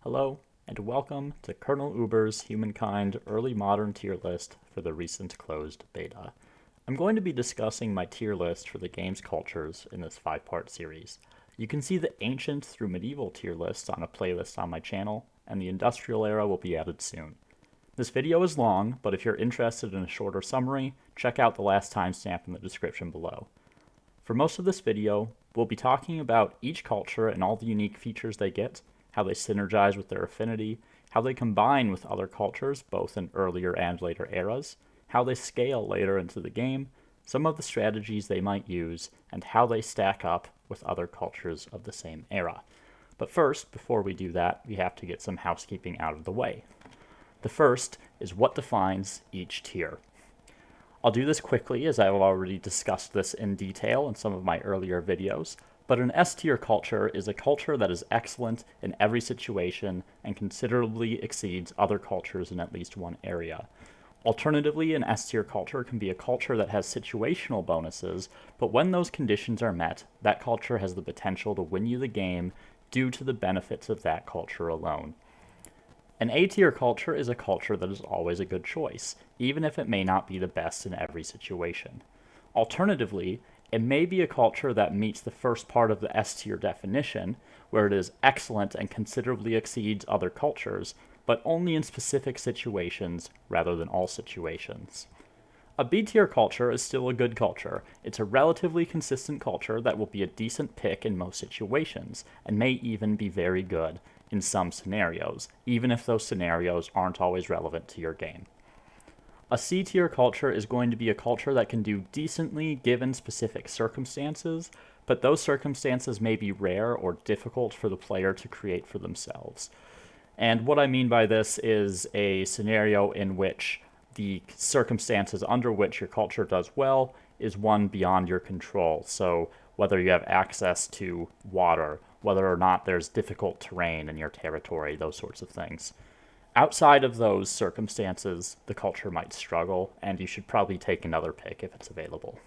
Hello, and welcome to Colonel Uber's Humankind Early Modern tier list for the recent closed beta. I'm going to be discussing my tier list for the game's cultures in this 5-part series. You can see the ancient through medieval tier lists on a playlist on my channel, and the industrial era will be added soon. This video is long, but if you're interested in a shorter summary, check out the last timestamp in the description below. For most of this video, we'll be talking about each culture and all the unique features they get, how they synergize with their affinity, how they combine with other cultures, both in earlier and later eras, how they scale later into the game, some of the strategies they might use, and how they stack up with other cultures of the same era. But first, before we do that, we have to get some housekeeping out of the way. The first is what defines each tier. I'll do this quickly as I've already discussed this in detail in some of my earlier videos, but an S-tier culture is a culture that is excellent in every situation and considerably exceeds other cultures in at least one area. Alternatively, an S-tier culture can be a culture that has situational bonuses, but when those conditions are met, that culture has the potential to win you the game due to the benefits of that culture alone. An A-tier culture is a culture that is always a good choice, even if it may not be the best in every situation. Alternatively, it may be a culture that meets the first part of the S-tier definition, where it is excellent and considerably exceeds other cultures, but only in specific situations rather than all situations. A B-tier culture is still a good culture. It's a relatively consistent culture that will be a decent pick in most situations, and may even be very good in some scenarios, even if those scenarios aren't always relevant to your game. A C-tier culture is going to be a culture that can do decently given specific circumstances, but those circumstances may be rare or difficult for the player to create for themselves. And what I mean by this is a scenario in which the circumstances under which your culture does well is one beyond your control. So whether you have access to water, whether or not there's difficult terrain in your territory, those sorts of things. Outside of those circumstances, the culture might struggle, and you should probably take another pick if it's available.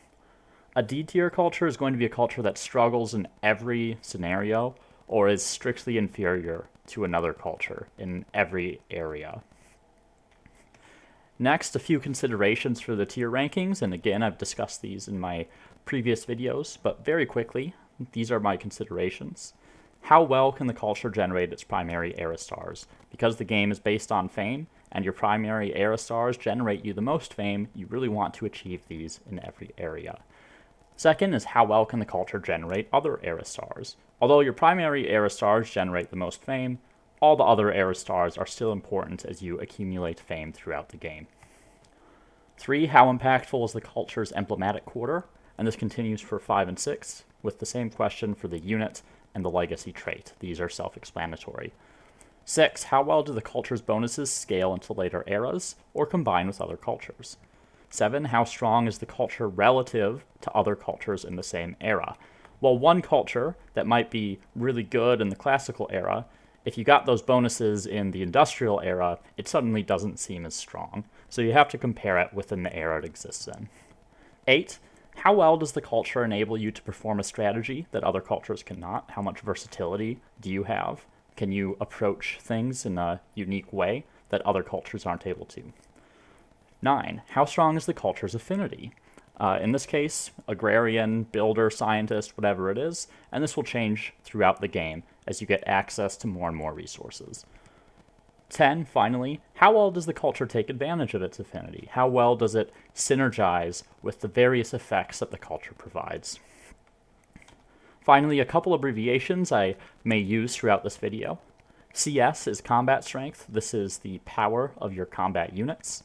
A D-tier culture is going to be a culture that struggles in every scenario, or is strictly inferior to another culture in every area. Next, a few considerations for the tier rankings, and again, I've discussed these in my previous videos, but very quickly, these are my considerations. How well can the culture generate its primary era stars? Because the game is based on fame, and your primary era stars generate you the most fame, you really want to achieve these in every area. Second is how well can the culture generate other era stars? Although your primary era stars generate the most fame, all the other era stars are still important as you accumulate fame throughout the game. 3. How impactful is the culture's emblematic quarter? And this continues for 5 and 6, with the same question for the unit and the legacy trait. These are self-explanatory. 6. How well do the culture's bonuses scale into later eras, or combine with other cultures? 7. How strong is the culture relative to other cultures in the same era? Well, one culture that might be really good in the classical era, if you got those bonuses in the industrial era, it suddenly doesn't seem as strong. So you have to compare it within the era it exists in. 8. How well does the culture enable you to perform a strategy that other cultures cannot? How much versatility do you have? Can you approach things in a unique way that other cultures aren't able to? 9. How strong is the culture's affinity? In this case, agrarian, builder, scientist, whatever it is, and this will change throughout the game as you get access to more and more resources. 10, finally, how well does the culture take advantage of its affinity? How well does it synergize with the various effects that the culture provides? Finally, a couple abbreviations I may use throughout this video. CS is combat strength. This is the power of your combat units.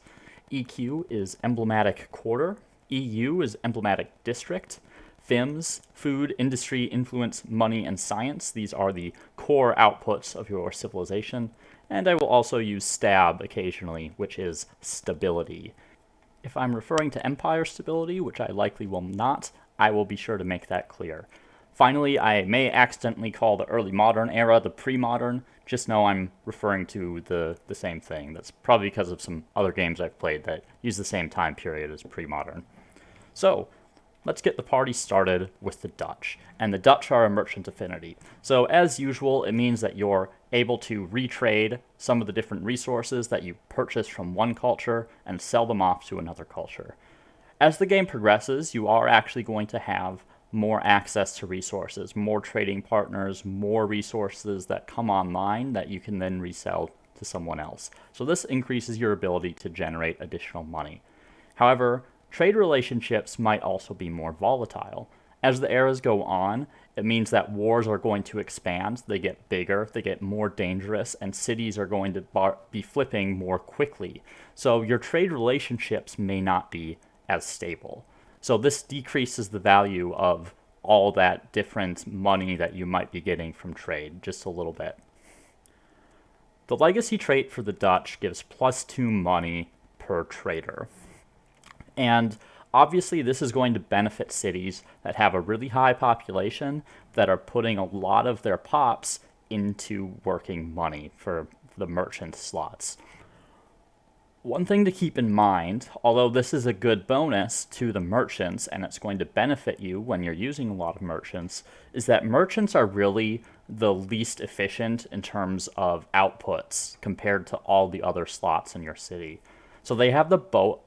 EQ is emblematic quarter. EU is emblematic district. FIMS, food, industry, influence, money, and science. These are the core outputs of your civilization. And I will also use STAB occasionally, which is stability. If I'm referring to empire stability, which I likely will not, I will be sure to make that clear. Finally, I may accidentally call the early modern era the pre-modern. Just know I'm referring to the same thing. That's probably because of some other games I've played that use the same time period as pre-modern. So, let's get the party started with the Dutch. And the Dutch are a merchant affinity. So as usual, it means that you're able to retrade some of the different resources that you purchase from one culture and sell them off to another culture. As the game progresses, you are actually going to have more access to resources, more trading partners, more resources that come online that you can then resell to someone else. So this increases your ability to generate additional money. However, trade relationships might also be more volatile. As the eras go on, it means that wars are going to expand, they get bigger, they get more dangerous, and cities are going to be flipping more quickly. So your trade relationships may not be as stable. So this decreases the value of all that different money that you might be getting from trade just a little bit. The legacy trait for the Dutch gives +2 money per trader. And obviously this is going to benefit cities that have a really high population that are putting a lot of their pops into working money for the merchant slots. One thing to keep in mind, although this is a good bonus to the merchants and it's going to benefit you when you're using a lot of merchants, is that merchants are really the least efficient in terms of outputs compared to all the other slots in your city. So they have the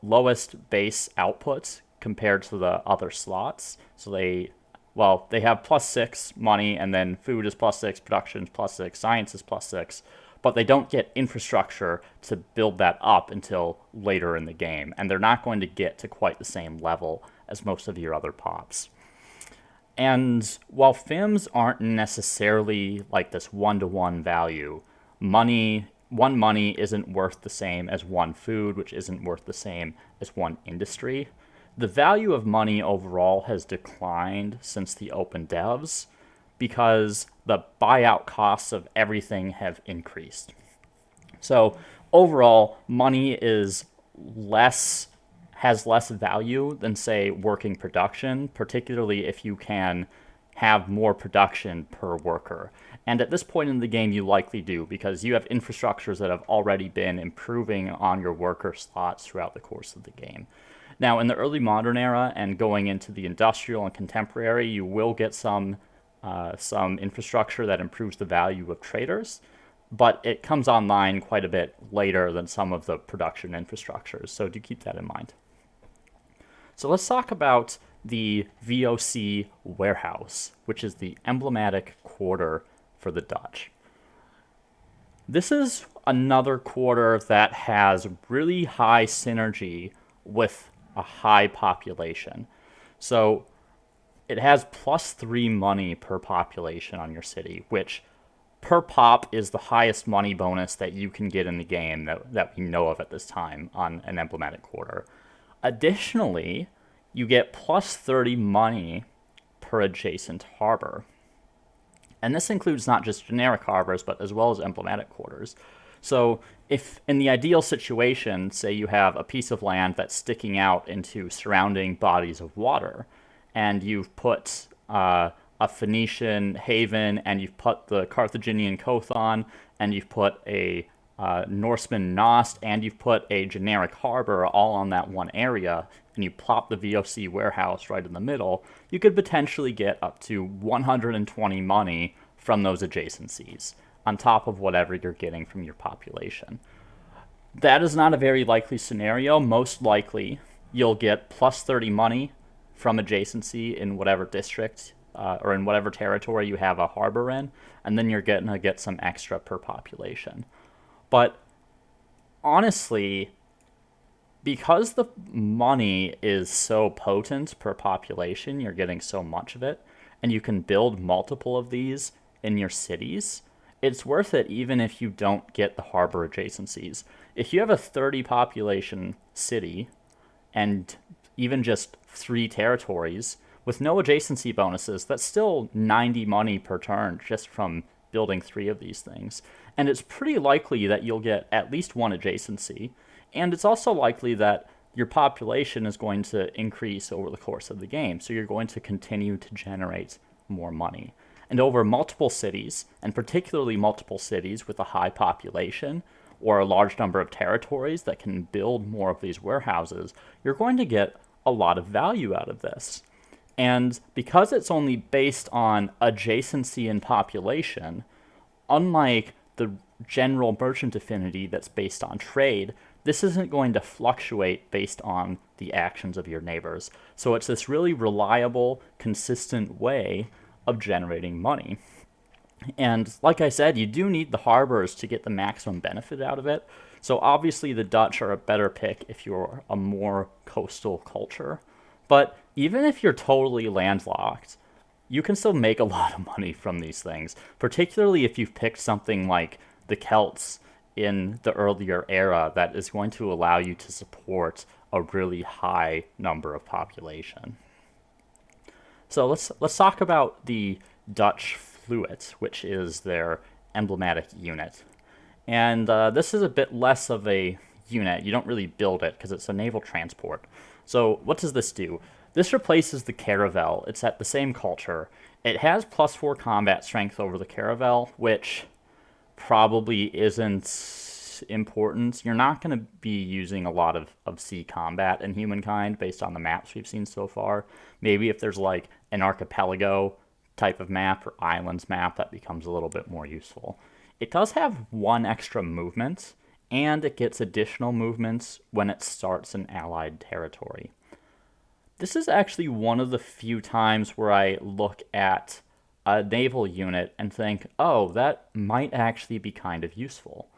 lowest base outputs compared to the other slots. So they have +6 money, and then food is +6, production is +6, science is +6, but they don't get infrastructure to build that up until later in the game, and they're not going to get to quite the same level as most of your other pops. And while FIMs aren't necessarily like this one-to-one value, one money isn't worth the same as one food, which isn't worth the same as one industry. The value of money overall has declined since the open devs because the buyout costs of everything have increased. So overall, money has less value than, say, working production, particularly if you can have more production per worker. And at this point in the game, you likely do, because you have infrastructures that have already been improving on your worker slots throughout the course of the game. Now, in the early modern era and going into the industrial and contemporary, you will get some infrastructure that improves the value of traders, but it comes online quite a bit later than some of the production infrastructures, so do keep that in mind. So let's talk about the VOC warehouse, which is the emblematic quarter for the Dutch. This is another quarter that has really high synergy with a high population. So it has +3 money per population on your city, which per pop is the highest money bonus that you can get in the game that we know of at this time on an emblematic quarter. Additionally, you get +30 money per adjacent harbor. And this includes not just generic harbors, but as well as emblematic quarters. So if in the ideal situation, say you have a piece of land that's sticking out into surrounding bodies of water, and you've put a Phoenician haven, and you've put the Carthaginian Kothon, and you've put a Norseman Nost, and you've put a generic harbor all on that one area, and you plop the VOC warehouse right in the middle, you could potentially get up to 120 money from those adjacencies, on top of whatever you're getting from your population. That is not a very likely scenario. Most likely, you'll get +30 money from adjacency in whatever district or in whatever territory you have a harbor in, and then you're going to get some extra per population. But honestly, because the money is so potent per population, you're getting so much of it, and you can build multiple of these in your cities, it's worth it even if you don't get the harbor adjacencies. If you have a 30 population city and even just 3 territories with no adjacency bonuses, that's still 90 money per turn just from building 3 of these things. And it's pretty likely that you'll get at least 1 adjacency. And it's also likely that your population is going to increase over the course of the game. So you're going to continue to generate more money. And over multiple cities, and particularly multiple cities with a high population or a large number of territories that can build more of these warehouses, you're going to get a lot of value out of this. And because it's only based on adjacency in population, unlike the general merchant affinity that's based on trade, this isn't going to fluctuate based on the actions of your neighbors. So it's this really reliable, consistent way of generating money. And like I said, you do need the harbors to get the maximum benefit out of it. So obviously the Dutch are a better pick if you're a more coastal culture. But even if you're totally landlocked, you can still make a lot of money from these things, particularly if you've picked something like the Celts in the earlier era that is going to allow you to support a really high number of population. So let's talk about the Dutch fluit, which is their emblematic unit. And this is a bit less of a unit. You don't really build it because it's a naval transport. So what does this do? This replaces the caravel. It's at the same culture. It has +4 combat strength over the caravel, which probably isn't important. You're not going to be using a lot of sea combat in Humankind based on the maps we've seen so far. Maybe if there's like an archipelago type of map or islands map, that becomes a little bit more useful. It does have 1 extra movement, and it gets additional movements when it starts an allied territory. This is actually one of the few times where I look at a naval unit and think, oh, that might actually be kind of useful.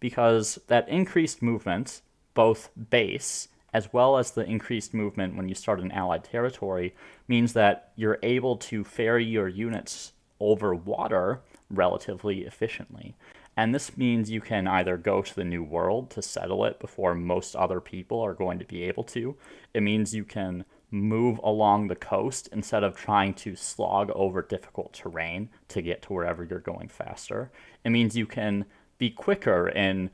Because that increased movement, both base as well as the increased movement when you start an allied territory, means that you're able to ferry your units over water relatively efficiently. And this means you can either go to the New World to settle it before most other people are going to be able to. It means you can move along the coast instead of trying to slog over difficult terrain to get to wherever you're going faster. It means you can be quicker in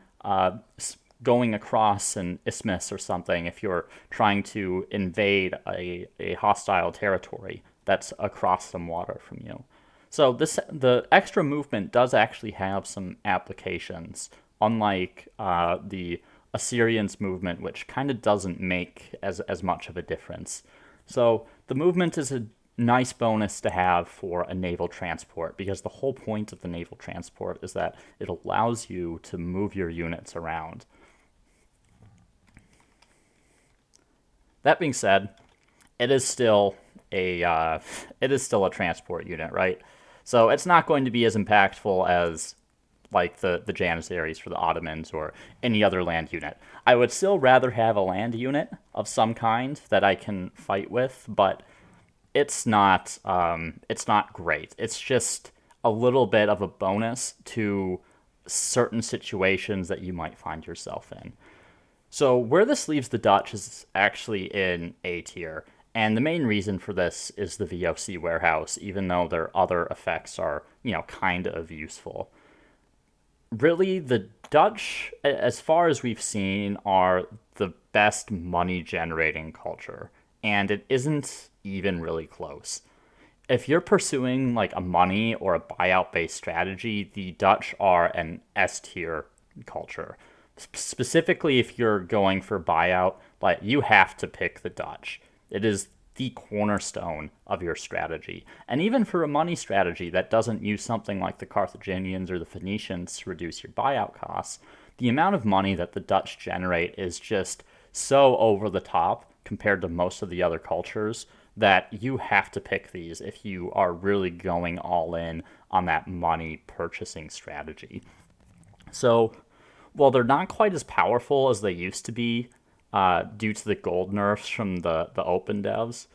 going across an isthmus or something if you're trying to invade a hostile territory that's across some water from you. So the extra movement does actually have some applications, unlike the Assyrians' movement, which kind of doesn't make as much of a difference. So the movement is a nice bonus to have for a naval transport, because the whole point of the naval transport is that it allows you to move your units around. That being said, it is still a transport unit, right? So it's not going to be as impactful as like the Janissaries for the Ottomans or any other land unit. I would still rather have a land unit of some kind that I can fight with, but it's not great. It's just a little bit of a bonus to certain situations that you might find yourself in. So where this leaves the Dutch is actually in A tier. And the main reason for this is the VOC warehouse, even though their other effects are, kind of useful. Really, the Dutch, as far as we've seen, are the best money-generating culture. And it isn't even really close. If you're pursuing like a money or a buyout-based strategy, the Dutch are an S-tier culture. Specifically, if you're going for buyout, like you have to pick the Dutch. It is the cornerstone of your strategy. And even for a money strategy that doesn't use something like the Carthaginians or the Venetians to reduce your buyout costs, the amount of money that the Dutch generate is just so over the top compared to most of the other cultures that you have to pick these if you are really going all in on that money purchasing strategy. So while they're not quite as powerful as they used to be, due to the gold nerfs from the open devs,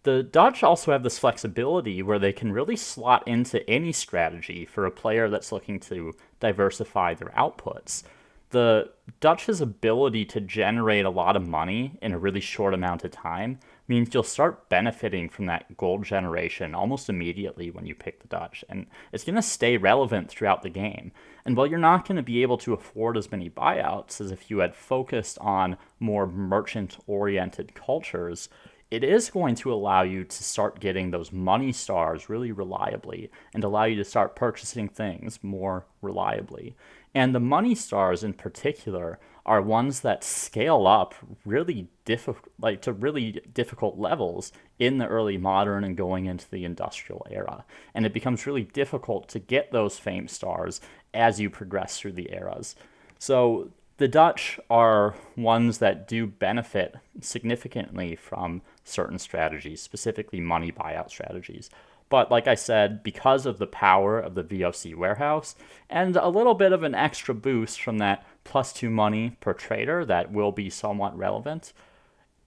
the Dutch also have this flexibility where they can really slot into any strategy for a player that's looking to diversify their outputs. The Dutch's ability to generate a lot of money in a really short amount of time means you'll start benefiting from that gold generation almost immediately when you pick the Dutch, and it's going to stay relevant throughout the game. And while you're not going to be able to afford as many buyouts as if you had focused on more merchant-oriented cultures, it is going to allow you to start getting those money stars really reliably and allow you to start purchasing things more reliably. And the money stars in particular are ones that scale up really to really difficult levels in the early modern and going into the industrial era. And it becomes really difficult to get those fame stars as you progress through the eras. So the Dutch are ones that do benefit significantly from certain strategies, specifically money buyout strategies. But like I said, because of the power of the VOC warehouse and a little bit of an extra boost from that +2 money per trader that will be somewhat relevant,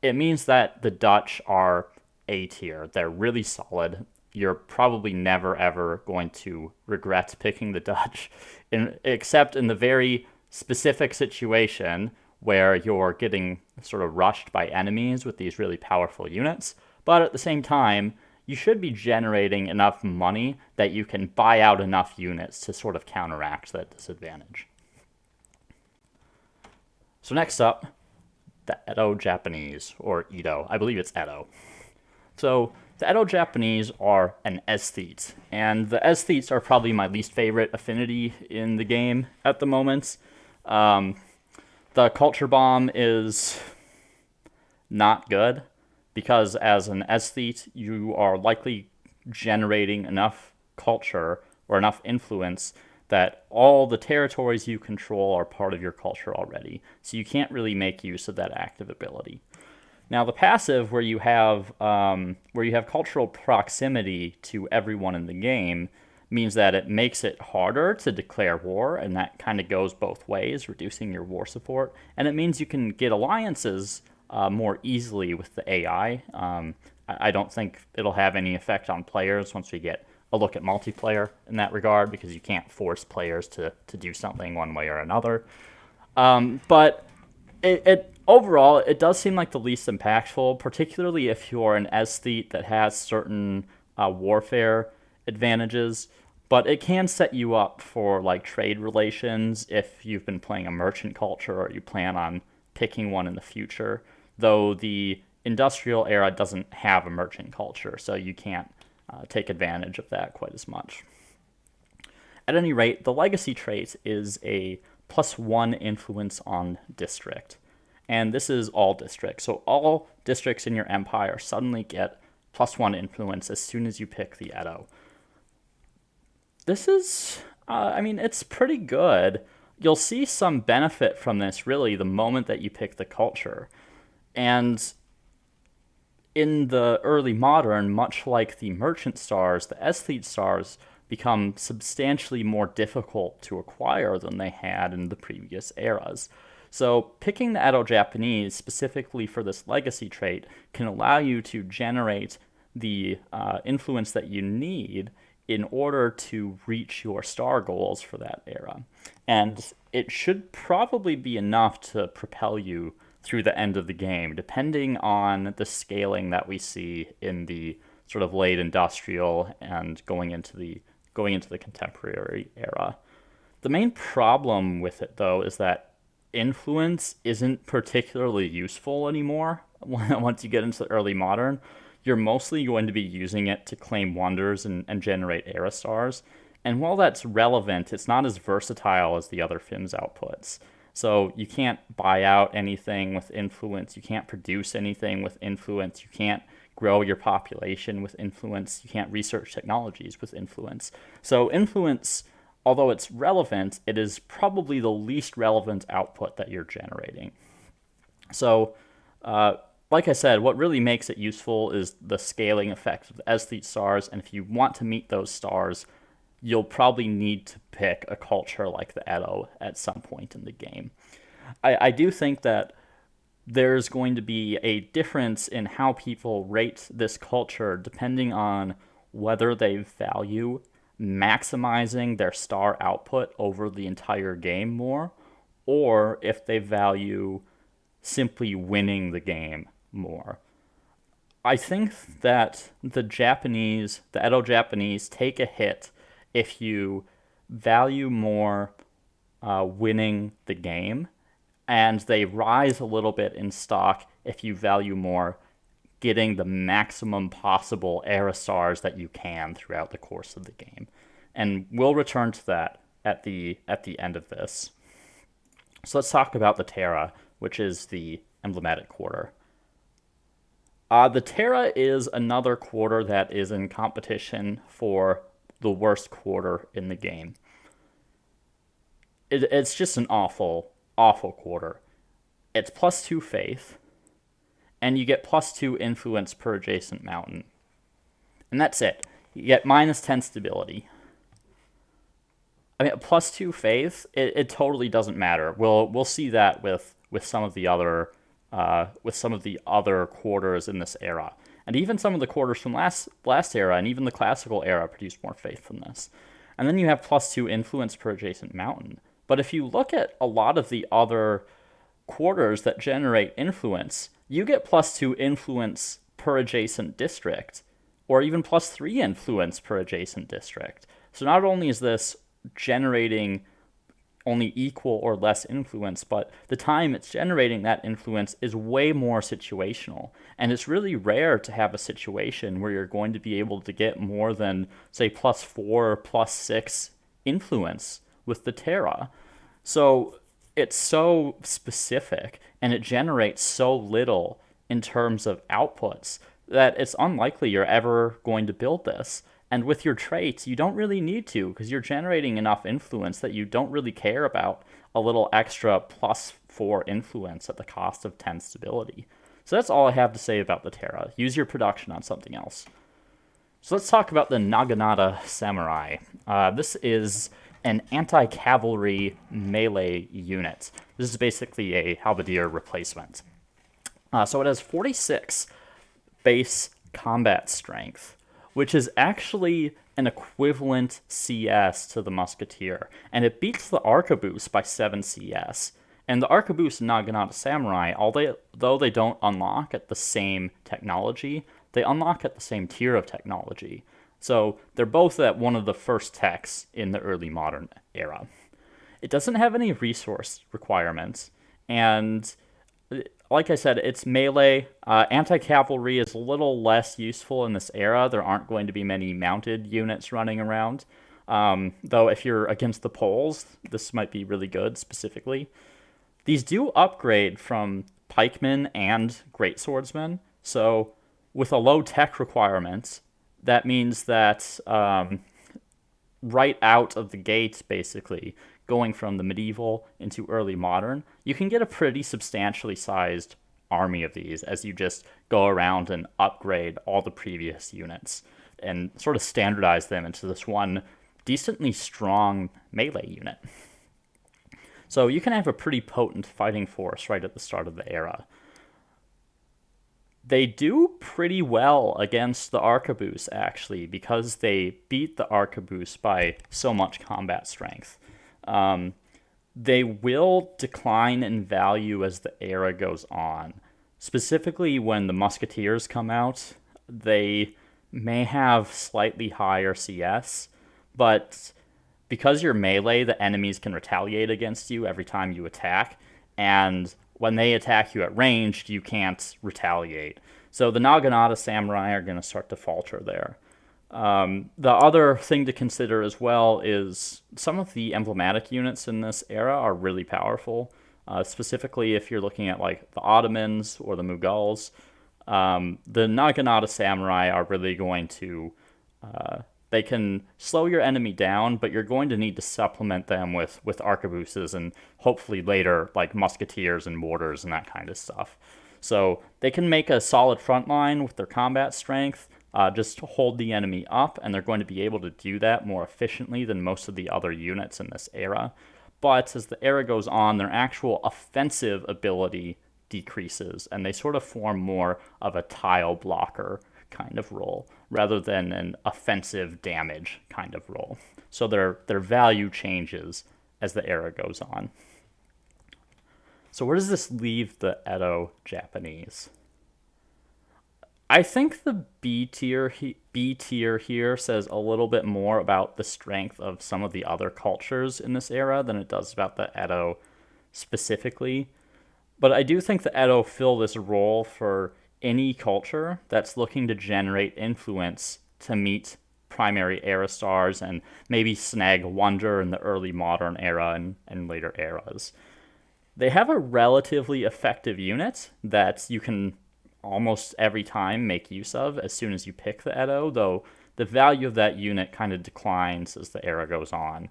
it means that the Dutch are A tier. They're really solid. You're probably never ever going to regret picking the Dutch, except in the very specific situation where you're getting sort of rushed by enemies with these really powerful units. But at the same time, you should be generating enough money that you can buy out enough units to sort of counteract that disadvantage. So next up, the Edo Japanese, or Edo. I believe it's Edo. So the Edo Japanese are an aesthete, and the aesthetes are probably my least favorite affinity in the game at the moment. The culture bomb is not good, because as an aesthete, you are likely generating enough culture or enough influence that all the territories you control are part of your culture already. So you can't really make use of that active ability. Now the passive, where you have cultural proximity to everyone in the game, means that it makes it harder to declare war, and that kind of goes both ways, reducing your war support. And it means you can get alliances more easily with the AI. I don't think it'll have any effect on players once we get a look at multiplayer in that regard, because you can't force players to do something one way or another. But overall, it does seem like the least impactful, particularly if you're an aesthete that has certain warfare advantages. But it can set you up for like trade relations if you've been playing a merchant culture or you plan on picking one in the future. Though the industrial era doesn't have a merchant culture, so you can't take advantage of that quite as much. At any rate, the legacy trait is a +1 influence on district. And this is all districts. So all districts in your empire suddenly get +1 influence as soon as you pick the Edo. This is, it's pretty good. You'll see some benefit from this, really, the moment that you pick the culture. And in the early modern, much like the merchant stars, the aesthete stars become substantially more difficult to acquire than they had in the previous eras. So picking the Edo Japanese specifically for this legacy trait can allow you to generate the influence that you need in order to reach your star goals for that era. And it should probably be enough to propel you through the end of the game, depending on the scaling that we see in the sort of late industrial and going into the contemporary era. The main problem with it, though, is that influence isn't particularly useful anymore once you get into the early modern. You're mostly going to be using it to claim wonders and generate era stars. And while that's relevant, it's not as versatile as the other FIMS outputs. So you can't buy out anything with influence. You can't produce anything with influence. You can't grow your population with influence. You can't research technologies with influence. So influence, although it's relevant, it is probably the least relevant output that you're generating. So, like I said, what really makes it useful is the scaling effect of the aesthete stars, and if you want to meet those stars, you'll probably need to pick a culture like the Edo at some point in the game. I do think that there's going to be a difference in how people rate this culture depending on whether they value maximizing their star output over the entire game more, or if they value simply winning the game more. I think that the Edo Japanese take a hit if you value more winning the game, and they rise a little bit in stock if you value more getting the maximum possible era stars that you can throughout the course of the game. And we'll return to that at the end of this. So let's talk about the Terra, which is the emblematic quarter. The Terra is another quarter that is in competition for the worst quarter in the game. It's just an awful, awful quarter. It's +2 faith, and you get +2 influence per adjacent mountain. And that's it. You get -10 stability. I mean, +2 faith, it totally doesn't matter. We'll see that with some of the other quarters in this era, and even some of the quarters from last era, and even the classical era produced more faith than this. And then you have +2 influence per adjacent mountain. But if you look at a lot of the other quarters that generate influence, you get +2 influence per adjacent district, or even +3 influence per adjacent district. So not only is this generating only equal or less influence, but the time it's generating that influence is way more situational. And it's really rare to have a situation where you're going to be able to get more than, say, +4 or +6 influence with the Terra. So it's so specific, and it generates so little in terms of outputs that it's unlikely you're ever going to build this. And with your traits, you don't really need to, because you're generating enough influence that you don't really care about a little extra +4 influence at the cost of 10 stability. So that's all I have to say about the Terra. Use your production on something else. So let's talk about the Naginata Samurai. This is an anti-cavalry melee unit. This is basically a halberdier replacement. So it has 46 base combat strength, which is actually an equivalent CS to the Musketeer, and it beats the Arquebus by 7 CS. And the Arquebus and Naginata Samurai, although they don't unlock at the same technology, they unlock at the same tier of technology. So they're both at one of the first techs in the early modern era. It doesn't have any resource requirements, and like I said, it's melee. Anti-cavalry is a little less useful in this era. There aren't going to be many mounted units running around. Though if you're against the Poles, this might be really good specifically. These do upgrade from pikemen and great swordsmen. So with a low tech requirement, that means that right out of the gate, basically, going from the medieval into early modern, you can get a pretty substantially sized army of these as you just go around and upgrade all the previous units and sort of standardize them into this one decently strong melee unit. So you can have a pretty potent fighting force right at the start of the era. They do pretty well against the Arquebus, actually, because they beat the Arquebus by so much combat strength. They will decline in value as the era goes on. Specifically, when the Musketeers come out, they may have slightly higher CS, but because you're melee, the enemies can retaliate against you every time you attack, and when they attack you at ranged, you can't retaliate. So the Naginata Samurai are going to start to falter there. The other thing to consider as well is some of the emblematic units in this era are really powerful. Specifically, if you're looking at like the Ottomans or the Mughals, the Naginata Samurai are really going to they can slow your enemy down, but you're going to need to supplement them with arquebuses and hopefully later like musketeers and mortars and that kind of stuff. So they can make a solid front line with their combat strength, just hold the enemy up, and they're going to be able to do that more efficiently than most of the other units in this era. But as the era goes on, their actual offensive ability decreases, and they sort of form more of a tile blocker kind of role rather than an offensive damage kind of role. So their value changes as the era goes on. So where does this leave the Edo Japanese? I think the B tier here says a little bit more about the strength of some of the other cultures in this era than it does about the Edo specifically. But I do think the Edo fill this role for any culture that's looking to generate influence to meet primary era stars and maybe snag wonder in the early modern era and later eras. They have a relatively effective unit that you can almost every time make use of as soon as you pick the Edo, though the value of that unit kind of declines as the era goes on.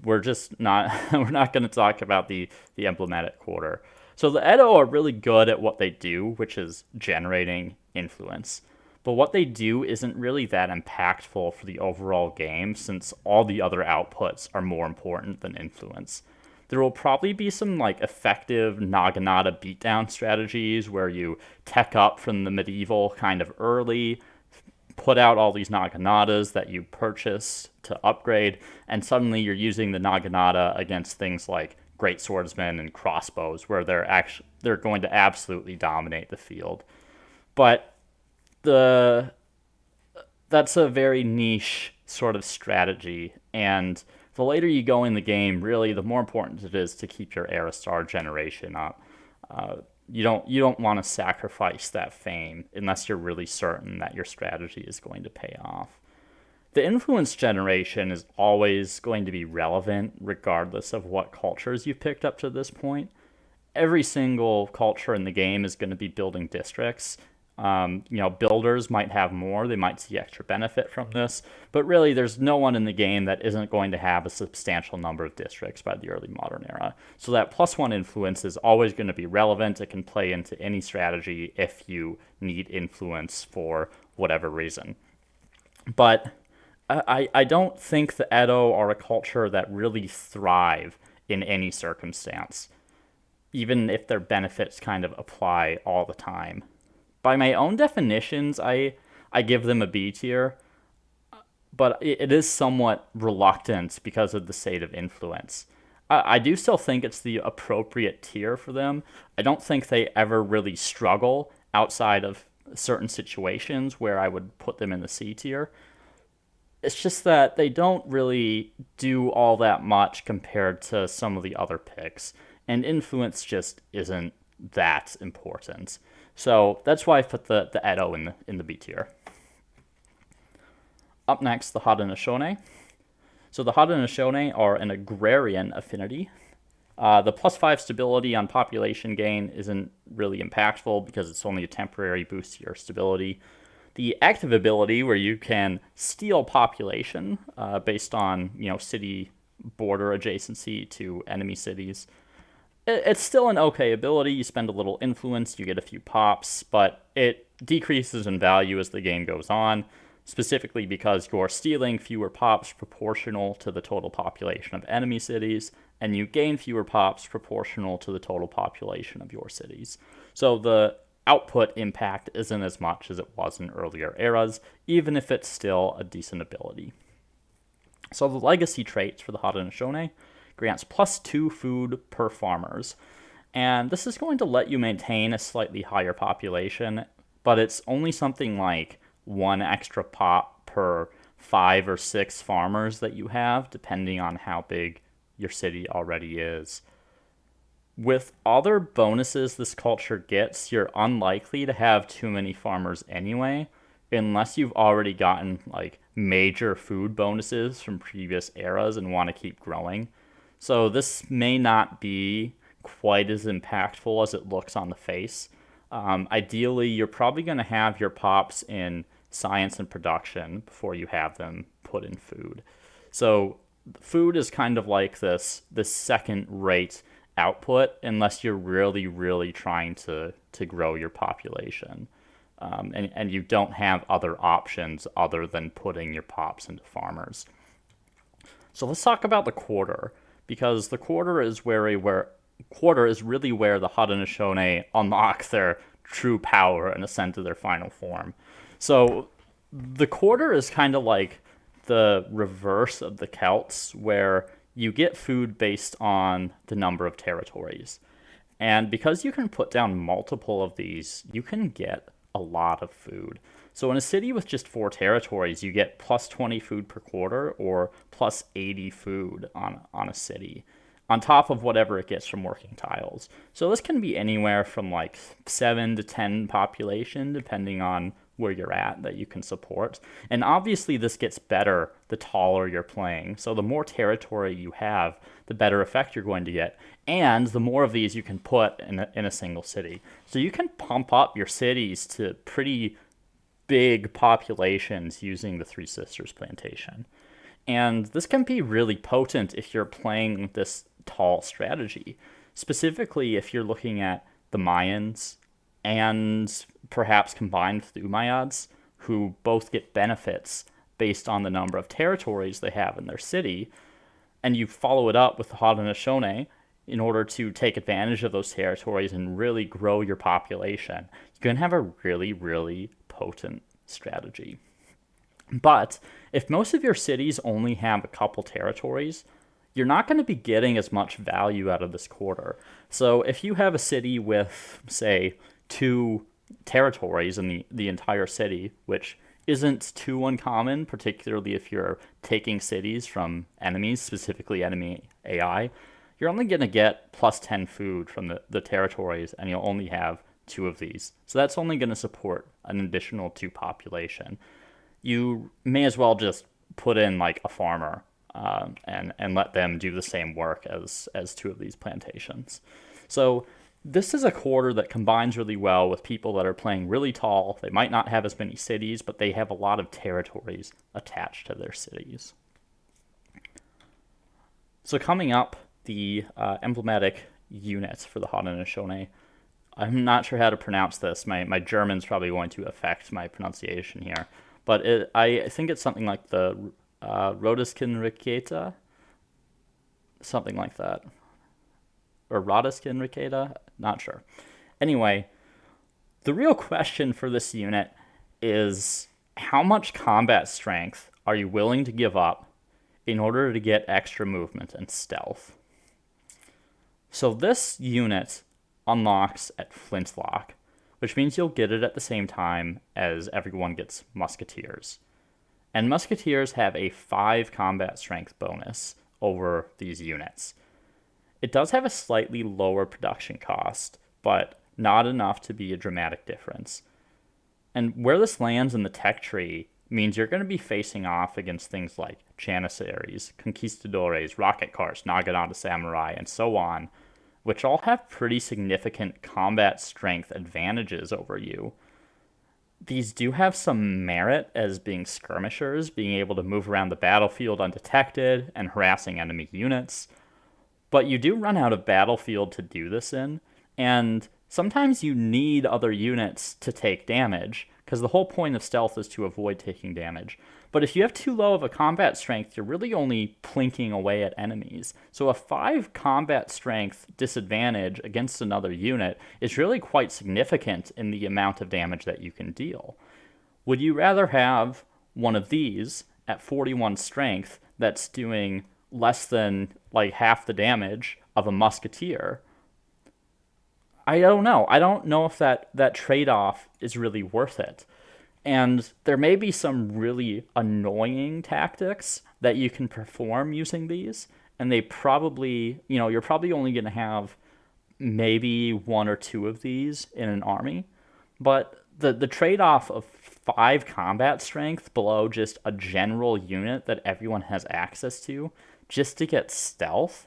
We're just not we're not going to talk about the emblematic quarter. So the Edo are really good at what they do, which is generating influence. But what they do isn't really that impactful for the overall game, since all the other outputs are more important than influence. There will probably be some like effective Naginata beatdown strategies where you tech up from the medieval kind of early, put out all these Naginatas that you purchase to upgrade, and suddenly you're using the Naginata against things like great swordsmen and crossbows, where they're going to absolutely dominate the field. But that's a very niche sort of strategy, and the later you go in the game, really, the more important it is to keep your era star generation up. You don't want to sacrifice that fame unless you're really certain that your strategy is going to pay off. The influence generation is always going to be relevant regardless of what cultures you've picked up to this point. Every single culture in the game is going to be building districts. Builders might have more, they might see extra benefit from this, but really there's no one in the game that isn't going to have a substantial number of districts by the early modern era. So that +1 influence is always going to be relevant. It can play into any strategy if you need influence for whatever reason. But I don't think the Edo are a culture that really thrive in any circumstance, even if their benefits kind of apply all the time. By my own definitions, I give them a B tier, but it is somewhat reluctant because of the state of influence. I do still think it's the appropriate tier for them. I don't think they ever really struggle outside of certain situations where I would put them in the C tier. It's just that they don't really do all that much compared to some of the other picks, and influence just isn't that important. So that's why I put the Edo in the B tier. Up next, the Haudenosaunee. So the Haudenosaunee are an agrarian affinity. The +5 stability on population gain isn't really impactful because it's only a temporary boost to your stability. The active ability, where you can steal population based on city border adjacency to enemy cities, it's still an okay ability. You spend a little influence, you get a few pops, but it decreases in value as the game goes on, specifically because you're stealing fewer pops proportional to the total population of enemy cities, and you gain fewer pops proportional to the total population of your cities. So the output impact isn't as much as it was in earlier eras, even if it's still a decent ability. So the legacy traits for the Haudenosaunee grants +2 food per farmers. And this is going to let you maintain a slightly higher population, but it's only something like 1 extra pop per 5 or 6 farmers that you have, depending on how big your city already is. With other bonuses this culture gets, you're unlikely to have too many farmers anyway, unless you've already gotten like major food bonuses from previous eras and want to keep growing. So this may not be quite as impactful as it looks on the face. Ideally, you're probably going to have your pops in science and production before you have them put in food. So food is kind of like this second-rate output unless you're really, really trying to grow your population. And you don't have other options other than putting your pops into farmers. So let's talk about the quarter, because the quarter is really where the Haudenosaunee unlock their true power and ascend to their final form. So the quarter is kind of like the reverse of the Celts, where you get food based on the number of territories. And because you can put down multiple of these, you can get a lot of food. So in a city with just 4 territories, you get +20 food per quarter or +80 food on a city, on top of whatever it gets from working tiles. So this can be anywhere from like 7 to 10 population, depending on where you're at that you can support. And obviously this gets better the taller you're playing. So the more territory you have, the better effect you're going to get. And the more of these you can put in a single city. So you can pump up your cities to pretty big populations using the Three Sisters plantation. And this can be really potent if you're playing this tall strategy. Specifically, if you're looking at the Mayans and perhaps combined with the Umayyads, who both get benefits based on the number of territories they have in their city, and you follow it up with the Haudenosaunee in order to take advantage of those territories and really grow your population, you can have a really, really potent strategy. But if most of your cities only have a couple territories, you're not going to be getting as much value out of this quarter. So if you have a city with, say, 2 territories in the entire city, which isn't too uncommon, particularly if you're taking cities from enemies, specifically enemy AI, you're only going to get plus 10 food from the territories, and you'll only have 2 of these. So that's only going to support an additional 2 population. You may as well just put in like a farmer and let them do the same work as 2 of these plantations. So this is a quarter that combines really well with people that are playing really tall. They might not have as many cities, but they have a lot of territories attached to their cities. So coming up, the emblematic units for the Haudenosaunee. I'm not sure how to pronounce this. My German's probably going to affect my pronunciation here. But I think it's something like the Rodeskin something like that. Or Rodeskin, not sure. Anyway, the real question for this unit is how much combat strength are you willing to give up in order to get extra movement and stealth? So this unit unlocks at Flintlock, which means you'll get it at the same time as everyone gets Musketeers. And Musketeers have a 5 combat strength bonus over these units. It does have a slightly lower production cost, but not enough to be a dramatic difference. And where this lands in the tech tree means you're going to be facing off against things like Janissaries, Conquistadores, Rocket Cars, Naginata Samurai, and so on, which all have pretty significant combat strength advantages over you. These do have some merit as being skirmishers, being able to move around the battlefield undetected and harassing enemy units. But you do run out of battlefield to do this in, and sometimes you need other units to take damage, because the whole point of stealth is to avoid taking damage. But if you have too low of a combat strength, you're really only plinking away at enemies. So a 5 combat strength disadvantage against another unit is really quite significant in the amount of damage that you can deal. Would you rather have one of these at 41 strength that's doing less than like half the damage of a musketeer? I don't know. I don't know if that trade-off is really worth it. And there may be some really annoying tactics that you can perform using these, and they probably, you're probably only going to have maybe 1 or 2 of these in an army. But the trade-off of 5 combat strength below just a general unit that everyone has access to, just to get stealth,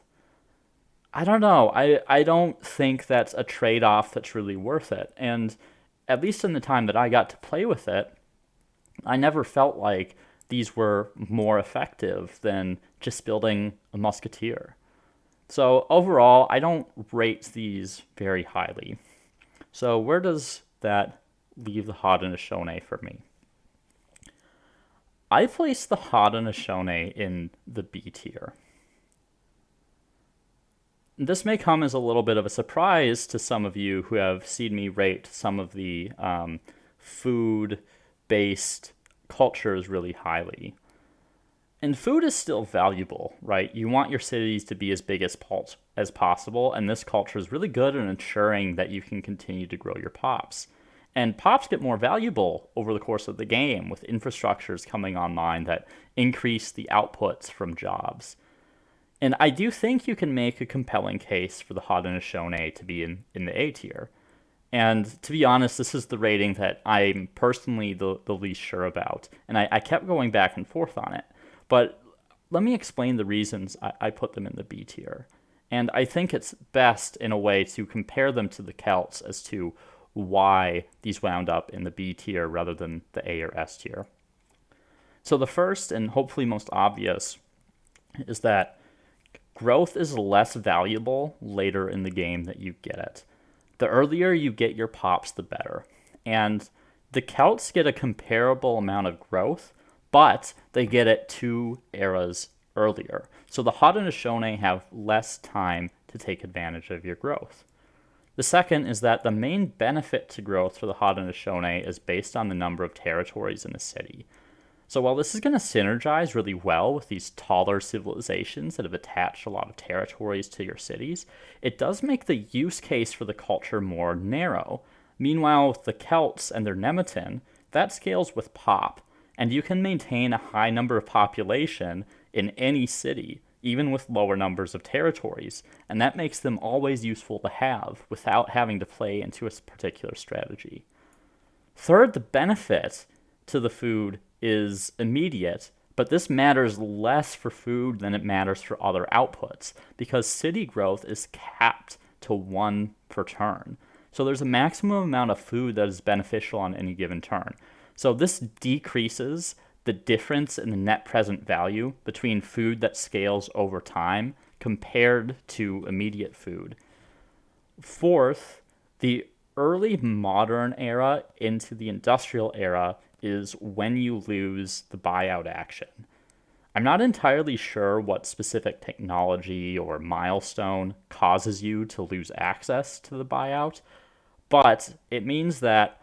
I don't know. I don't think that's a trade-off that's really worth it. And at least in the time that I got to play with it, I never felt like these were more effective than just building a musketeer. So overall, I don't rate these very highly. So where does that leave the Haudenosaunee for me? I place the Haudenosaunee in the B tier. This may come as a little bit of a surprise to some of you who have seen me rate some of the food-based cultures really highly. And food is still valuable, right? You want your cities to be as big as possible, and this culture is really good at ensuring that you can continue to grow your pops. And pops get more valuable over the course of the game with infrastructures coming online that increase the outputs from jobs. And I do think you can make a compelling case for the Haudenosaunee to be in the A tier. And to be honest, this is the rating that I'm personally the least sure about. And I kept going back and forth on it. But let me explain the reasons I put them in the B tier. And I think it's best in a way to compare them to the Celts as to why these wound up in the B tier rather than the A or S tier. So the first and hopefully most obvious is that growth is less valuable later in the game that you get it. The earlier you get your pops, the better. And the Celts get a comparable amount of growth, but they get it 2 eras earlier. So the Haudenosaunee have less time to take advantage of your growth. The second is that the main benefit to growth for the Haudenosaunee is based on the number of territories in a city. So while this is going to synergize really well with these taller civilizations that have attached a lot of territories to your cities, it does make the use case for the culture more narrow. Meanwhile, with the Celts and their Nemeton, that scales with pop, and you can maintain a high number of population in any city, even with lower numbers of territories, and that makes them always useful to have without having to play into a particular strategy. Third, the benefit to the food is immediate, but this matters less for food than it matters for other outputs, because city growth is capped to 1 per turn. So there's a maximum amount of food that is beneficial on any given turn. So this decreases the difference in the net present value between food that scales over time compared to immediate food. Fourth, the early modern era into the industrial era is when you lose the buyout action. I'm not entirely sure what specific technology or milestone causes you to lose access to the buyout, but it means that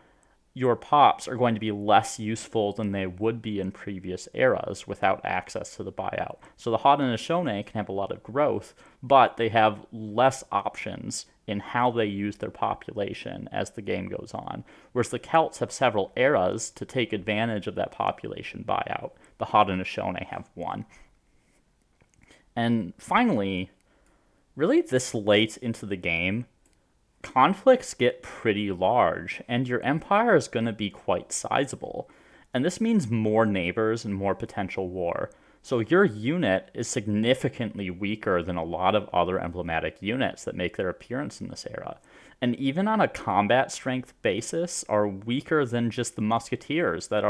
your pops are going to be less useful than they would be in previous eras without access to the buyout. So the Haudenosaunee can have a lot of growth, but they have less options in how they use their population as the game goes on. Whereas the Celts have several eras to take advantage of that population buyout. The Haudenosaunee have 1. And finally, really this late into the game, conflicts get pretty large, and your empire is going to be quite sizable. And this means more neighbors and more potential war. So your unit is significantly weaker than a lot of other emblematic units that make their appearance in this era. And even on a combat strength basis, are weaker than just the musketeers that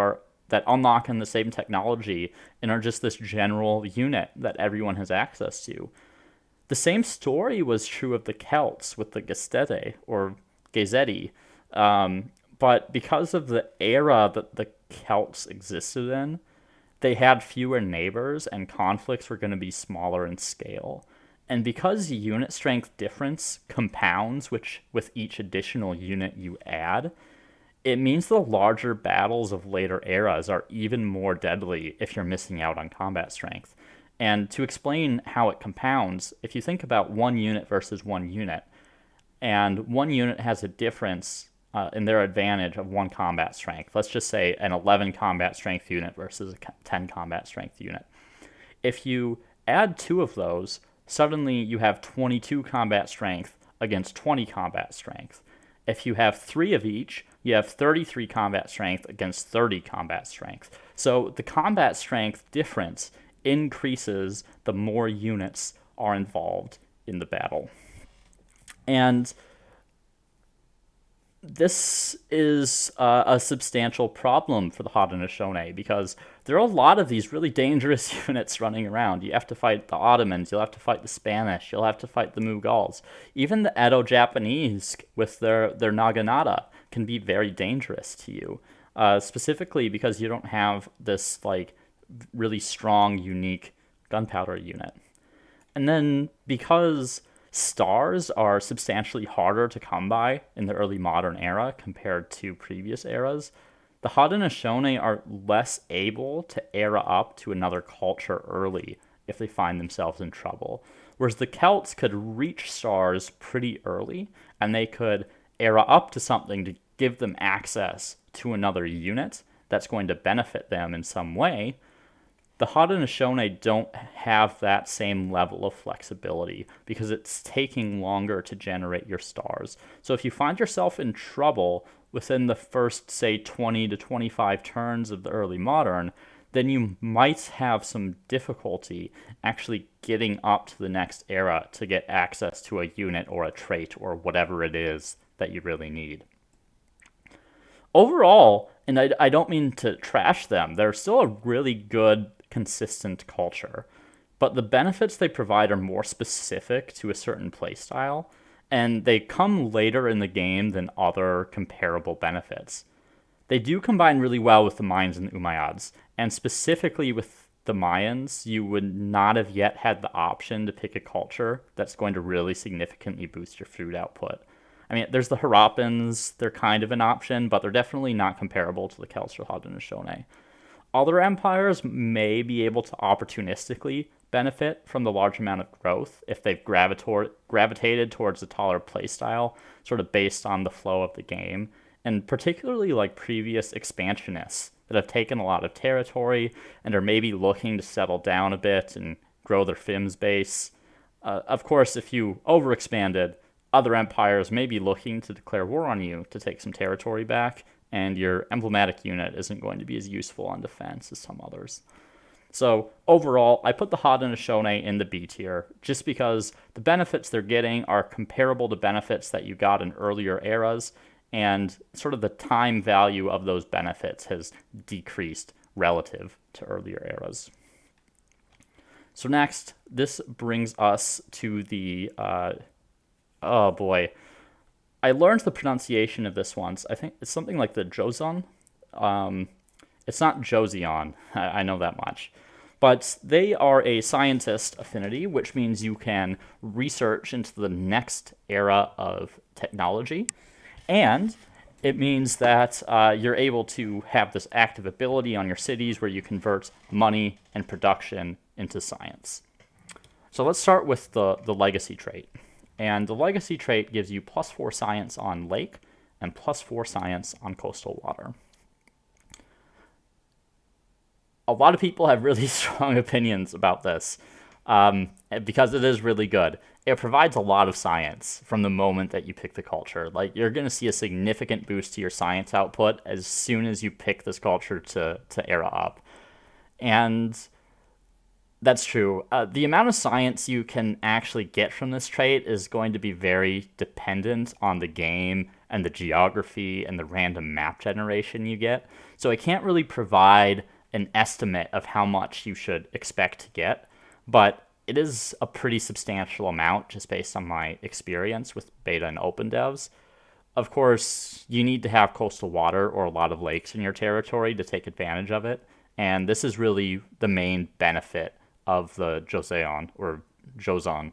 unlock in the same technology and are just this general unit that everyone has access to. The same story was true of the Celts with the Gestede or Gezeti, but because of the era that the Celts existed in, they had fewer neighbors and conflicts were going to be smaller in scale. And because unit strength difference compounds with each additional unit you add, it means the larger battles of later eras are even more deadly if you're missing out on combat strength. And to explain how it compounds, if you think about 1 unit versus 1 unit, and 1 unit has a difference in their advantage of 1 combat strength, let's just say an 11 combat strength unit versus a 10 combat strength unit. If you add 2 of those, suddenly you have 22 combat strength against 20 combat strength. If you have 3 of each, you have 33 combat strength against 30 combat strength. So the combat strength difference increases the more units are involved in the battle. And this is a substantial problem for the Haudenosaunee because there are a lot of these really dangerous units running around. You have to fight the Ottomans, you'll have to fight the Spanish, you'll have to fight the Mughals. Even the Edo Japanese with their naginata can be very dangerous to you, specifically because you don't have this really strong, unique gunpowder unit. And then because stars are substantially harder to come by in the early modern era compared to previous eras, the Haudenosaunee are less able to era up to another culture early if they find themselves in trouble. Whereas the Celts could reach stars pretty early, and they could era up to something to give them access to another unit that's going to benefit them in some way. The Haudenosaunee don't have that same level of flexibility because it's taking longer to generate your stars. So if you find yourself in trouble within the first, say, 20 to 25 turns of the early modern, then you might have some difficulty actually getting up to the next era to get access to a unit or a trait or whatever it is that you really need. Overall, and I don't mean to trash them, they're still a really good, consistent culture. But the benefits they provide are more specific to a certain playstyle, and they come later in the game than other comparable benefits. They do combine really well with the Mayans and the Umayyads, and specifically with the Mayans, you would not have yet had the option to pick a culture that's going to really significantly boost your food output. I mean, there's the Harappans, they're kind of an option, but they're definitely not comparable to the Celts or Haudenosaunee. Other empires may be able to opportunistically benefit from the large amount of growth if they've gravitated towards a taller playstyle, sort of based on the flow of the game, and particularly like previous expansionists that have taken a lot of territory and are maybe looking to settle down a bit and grow their FIMS base. Of course, if you overexpanded, other empires may be looking to declare war on you to take some territory back, and your emblematic unit isn't going to be as useful on defense as some others. So overall, I put the Haudenosaunee in the B tier just because the benefits they're getting are comparable to benefits that you got in earlier eras, and sort of the time value of those benefits has decreased relative to earlier eras. So next, this brings us to the, oh boy, I learned the pronunciation of this once. I think it's something like the Joseon. It's not Joseon, I know that much. But they are a scientist affinity, which means you can research into the next era of technology. And it means that you're able to have this active ability on your cities where you convert money and production into science. So let's start with the legacy trait. And the legacy trait gives you +4 science on lake and +4 science on coastal water. A lot of people have really strong opinions about this because it is really good. It provides a lot of science from the moment that you pick the culture. Like, you're going to see a significant boost to your science output as soon as you pick this culture to era up. And that's true. The amount of science you can actually get from this trait is going to be very dependent on the game and the geography and the random map generation you get. So I can't really provide an estimate of how much you should expect to get, but it is a pretty substantial amount just based on my experience with beta and open devs. Of course, you need to have coastal water or a lot of lakes in your territory to take advantage of it, and this is really the main benefit of the Joseon or Joseon,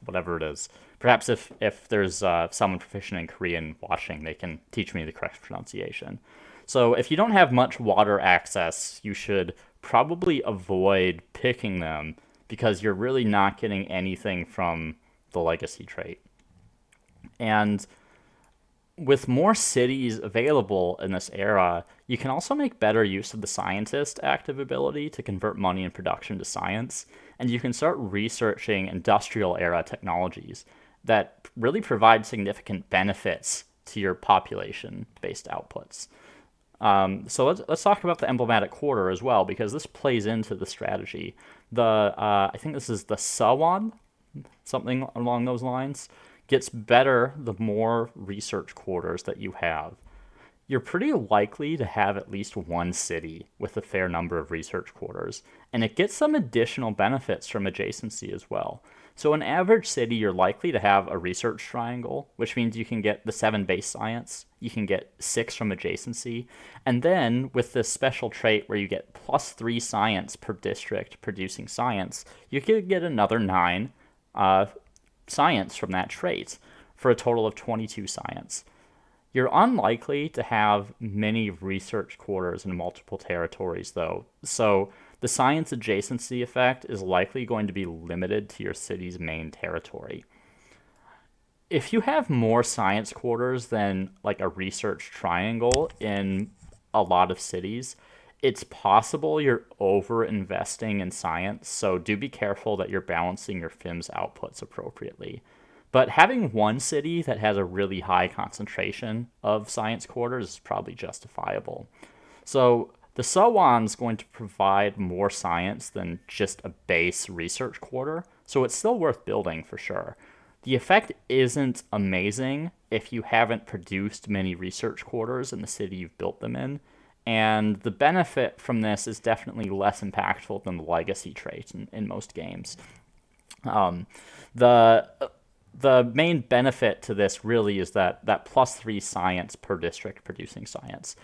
whatever it is. Perhaps if there's someone proficient in Korean watching, they can teach me the correct pronunciation. So if you don't have much water access, you should probably avoid picking them because you're really not getting anything from the legacy trait. And with more cities available in this era, you can also make better use of the scientist active ability to convert money and production to science, and you can start researching industrial era technologies that really provide significant benefits to your population-based outputs. So let's talk about the emblematic quarter as well, because this plays into the strategy. I think this is the Sawan, something along those lines, gets better the more research quarters that you have. You're pretty likely to have at least one city with a fair number of research quarters, and it gets some additional benefits from adjacency as well. So an average city, you're likely to have a research triangle, which means you can get the 7 base science, you can get 6 from adjacency, and then with this special trait where you get +3 science per district producing science, you could get another 9 science from that trait for a total of 22 science. You're unlikely to have many research quarters in multiple territories, though, so the science adjacency effect is likely going to be limited to your city's main territory. If you have more science quarters than like a research triangle in a lot of cities, it's possible you're over investing in science, so do be careful that you're balancing your FIMS outputs appropriately. But having one city that has a really high concentration of science quarters is probably justifiable. So the Sowan's going to provide more science than just a base research quarter, so it's still worth building for sure. The effect isn't amazing if you haven't produced many research quarters in the city you've built them in, and the benefit from this is definitely less impactful than the legacy trait in most games. Um, the the main benefit to this really is that +3 science per district producing science.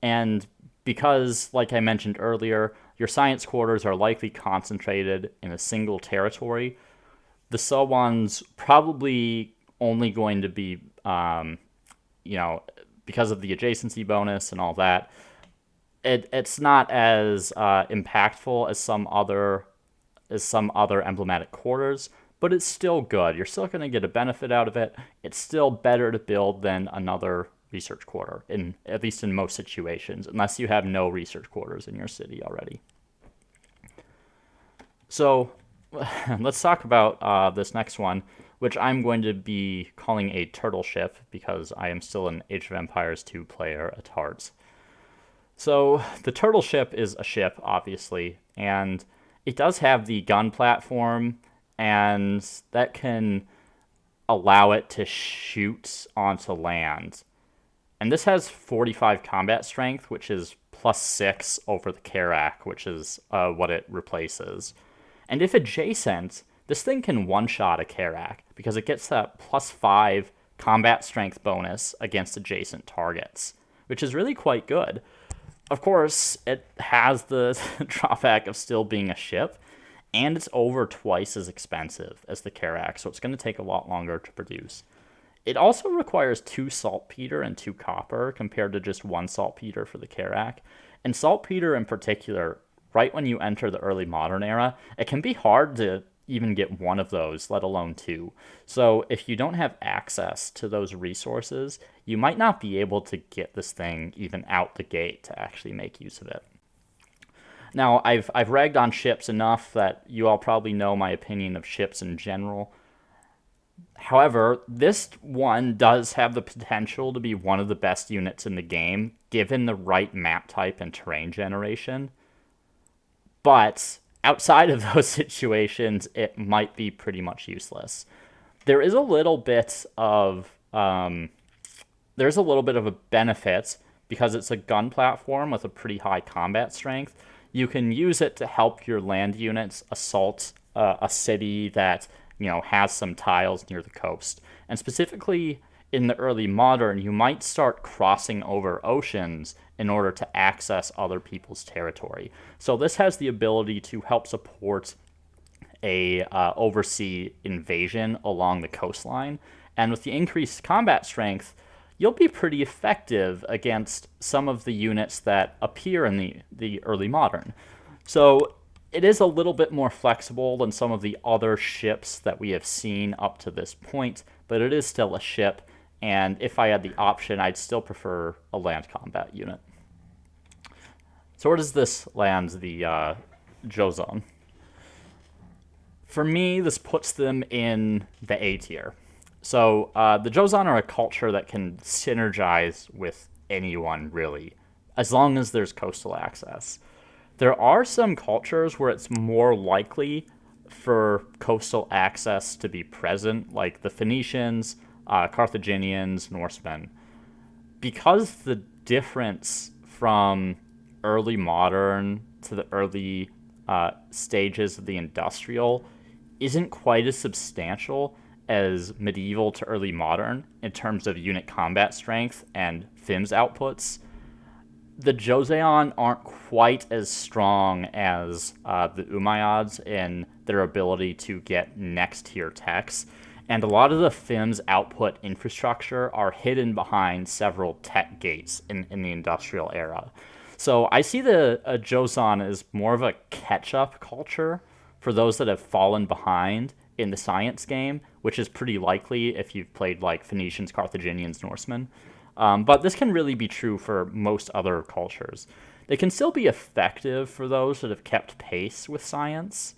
And because, like I mentioned earlier, your science quarters are likely concentrated in a single territory, the Sowan's probably only going to be, because of the adjacency bonus and all that, it's not as impactful as some other emblematic quarters, but it's still good. You're still going to get a benefit out of it. It's still better to build than another research quarter, at least in most situations, unless you have no research quarters in your city already. So let's talk about this next one, which I'm going to be calling a turtle ship because I am still an Age of Empires 2 player at heart. So the turtle ship is a ship, obviously, and it does have the gun platform, and that can allow it to shoot onto land. And this has 45 combat strength, which is +6 over the Karak, which is what it replaces. And if adjacent, this thing can one-shot a Karak, because it gets that +5 combat strength bonus against adjacent targets, which is really quite good. Of course, it has the drawback of still being a ship, and it's over twice as expensive as the Karak, so it's going to take a lot longer to produce. It also requires 2 saltpeter and 2 copper compared to just 1 saltpeter for the Karak. And saltpeter in particular, right when you enter the early modern era, it can be hard to even get 1 of those, let alone 2. So if you don't have access to those resources, you might not be able to get this thing even out the gate to actually make use of it. Now, I've ragged on ships enough that you all probably know my opinion of ships in general. However, this one does have the potential to be one of the best units in the game, given the right map type and terrain generation. But outside of those situations, it might be pretty much useless. There is a little bit of a benefit because it's a gun platform with a pretty high combat strength. You can use it to help your land units assault a city that has some tiles near the coast. And specifically in the early modern, you might start crossing over oceans in order to access other people's territory. So this has the ability to help support a oversea invasion along the coastline. And with the increased combat strength, you'll be pretty effective against some of the units that appear in the early modern. So it is a little bit more flexible than some of the other ships that we have seen up to this point, but it is still a ship, and if I had the option, I'd still prefer a land combat unit. So where does this land the Joseon? For me, this puts them in the A tier. So the Joseon are a culture that can synergize with anyone, really, as long as there's coastal access. There are some cultures where it's more likely for coastal access to be present, like the Venetians, Carthaginians, Norsemen. Because the difference from early modern to the early stages of the industrial isn't quite as substantial as medieval to early modern in terms of unit combat strength and FIMS outputs, the Joseon aren't quite as strong as the Umayyads in their ability to get next tier techs, and a lot of the FIMS output infrastructure are hidden behind several tech gates in the industrial era. So I see the Joseon as more of a catch-up culture for those that have fallen behind in the science game, which is pretty likely if you've played like Phoenicians, Carthaginians, Norsemen. But this can really be true for most other cultures. They can still be effective for those that have kept pace with science,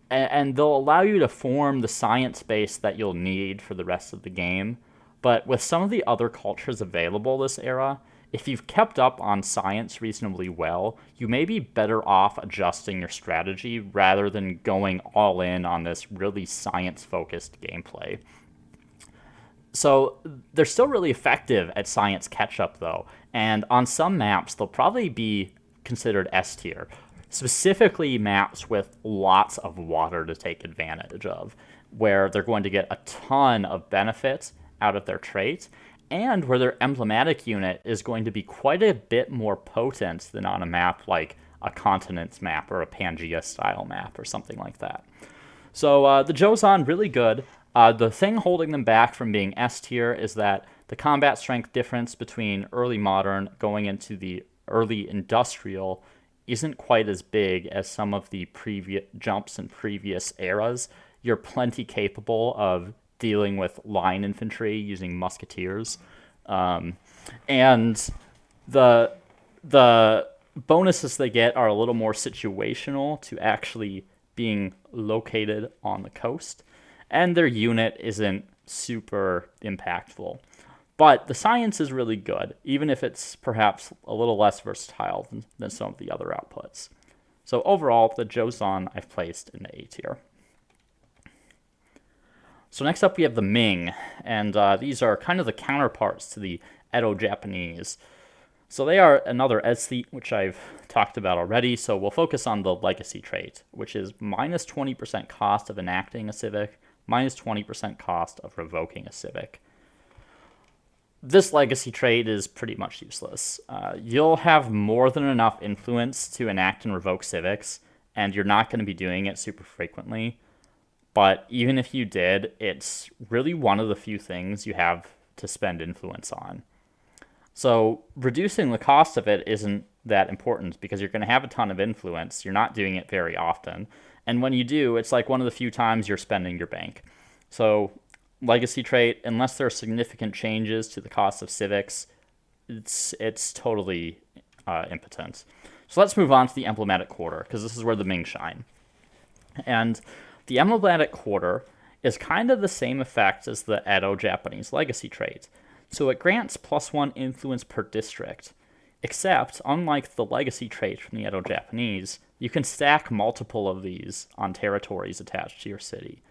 and they'll allow you to form the science base that you'll need for the rest of the game. But with some of the other cultures available this era, if you've kept up on science reasonably well, you may be better off adjusting your strategy rather than going all in on this really science-focused gameplay. So they're still really effective at science catch-up, though, and on some maps, they'll probably be considered S tier, specifically maps with lots of water to take advantage of, where they're going to get a ton of benefits out of their traits, and where their emblematic unit is going to be quite a bit more potent than on a map like a continents map or a Pangea style map or something like that. So the Joseon, really good. The thing holding them back from being S tier is that the combat strength difference between early modern going into the early industrial isn't quite as big as some of the previous jumps in previous eras. You're plenty capable of dealing with line infantry using musketeers, and the bonuses they get are a little more situational to actually being located on the coast, and their unit isn't super impactful. But the science is really good, even if it's perhaps a little less versatile than some of the other outputs. So overall, the Joseon I've placed in the A tier. So next up we have the Ming, and these are kind of the counterparts to the Edo Japanese. So they are another aesthete, which I've talked about already, so we'll focus on the legacy trait, which is minus 20% cost of enacting a civic, minus 20% cost of revoking a civic. This legacy trait is pretty much useless. You'll have more than enough influence to enact and revoke civics, and you're not going to be doing it super frequently. But even if you did, it's really one of the few things you have to spend influence on. So reducing the cost of it isn't that important because you're going to have a ton of influence. You're not doing it very often. And when you do, it's like one of the few times you're spending your bank. So legacy trait, unless there are significant changes to the cost of civics, it's totally impotent. So let's move on to the emblematic quarter, because this is where the Ming shine. And the emblematic quarter is kind of the same effect as the Edo Japanese legacy trait. So it grants +1 influence per district, except, unlike the legacy trait from the Edo Japanese, you can stack multiple of these on territories attached to your city.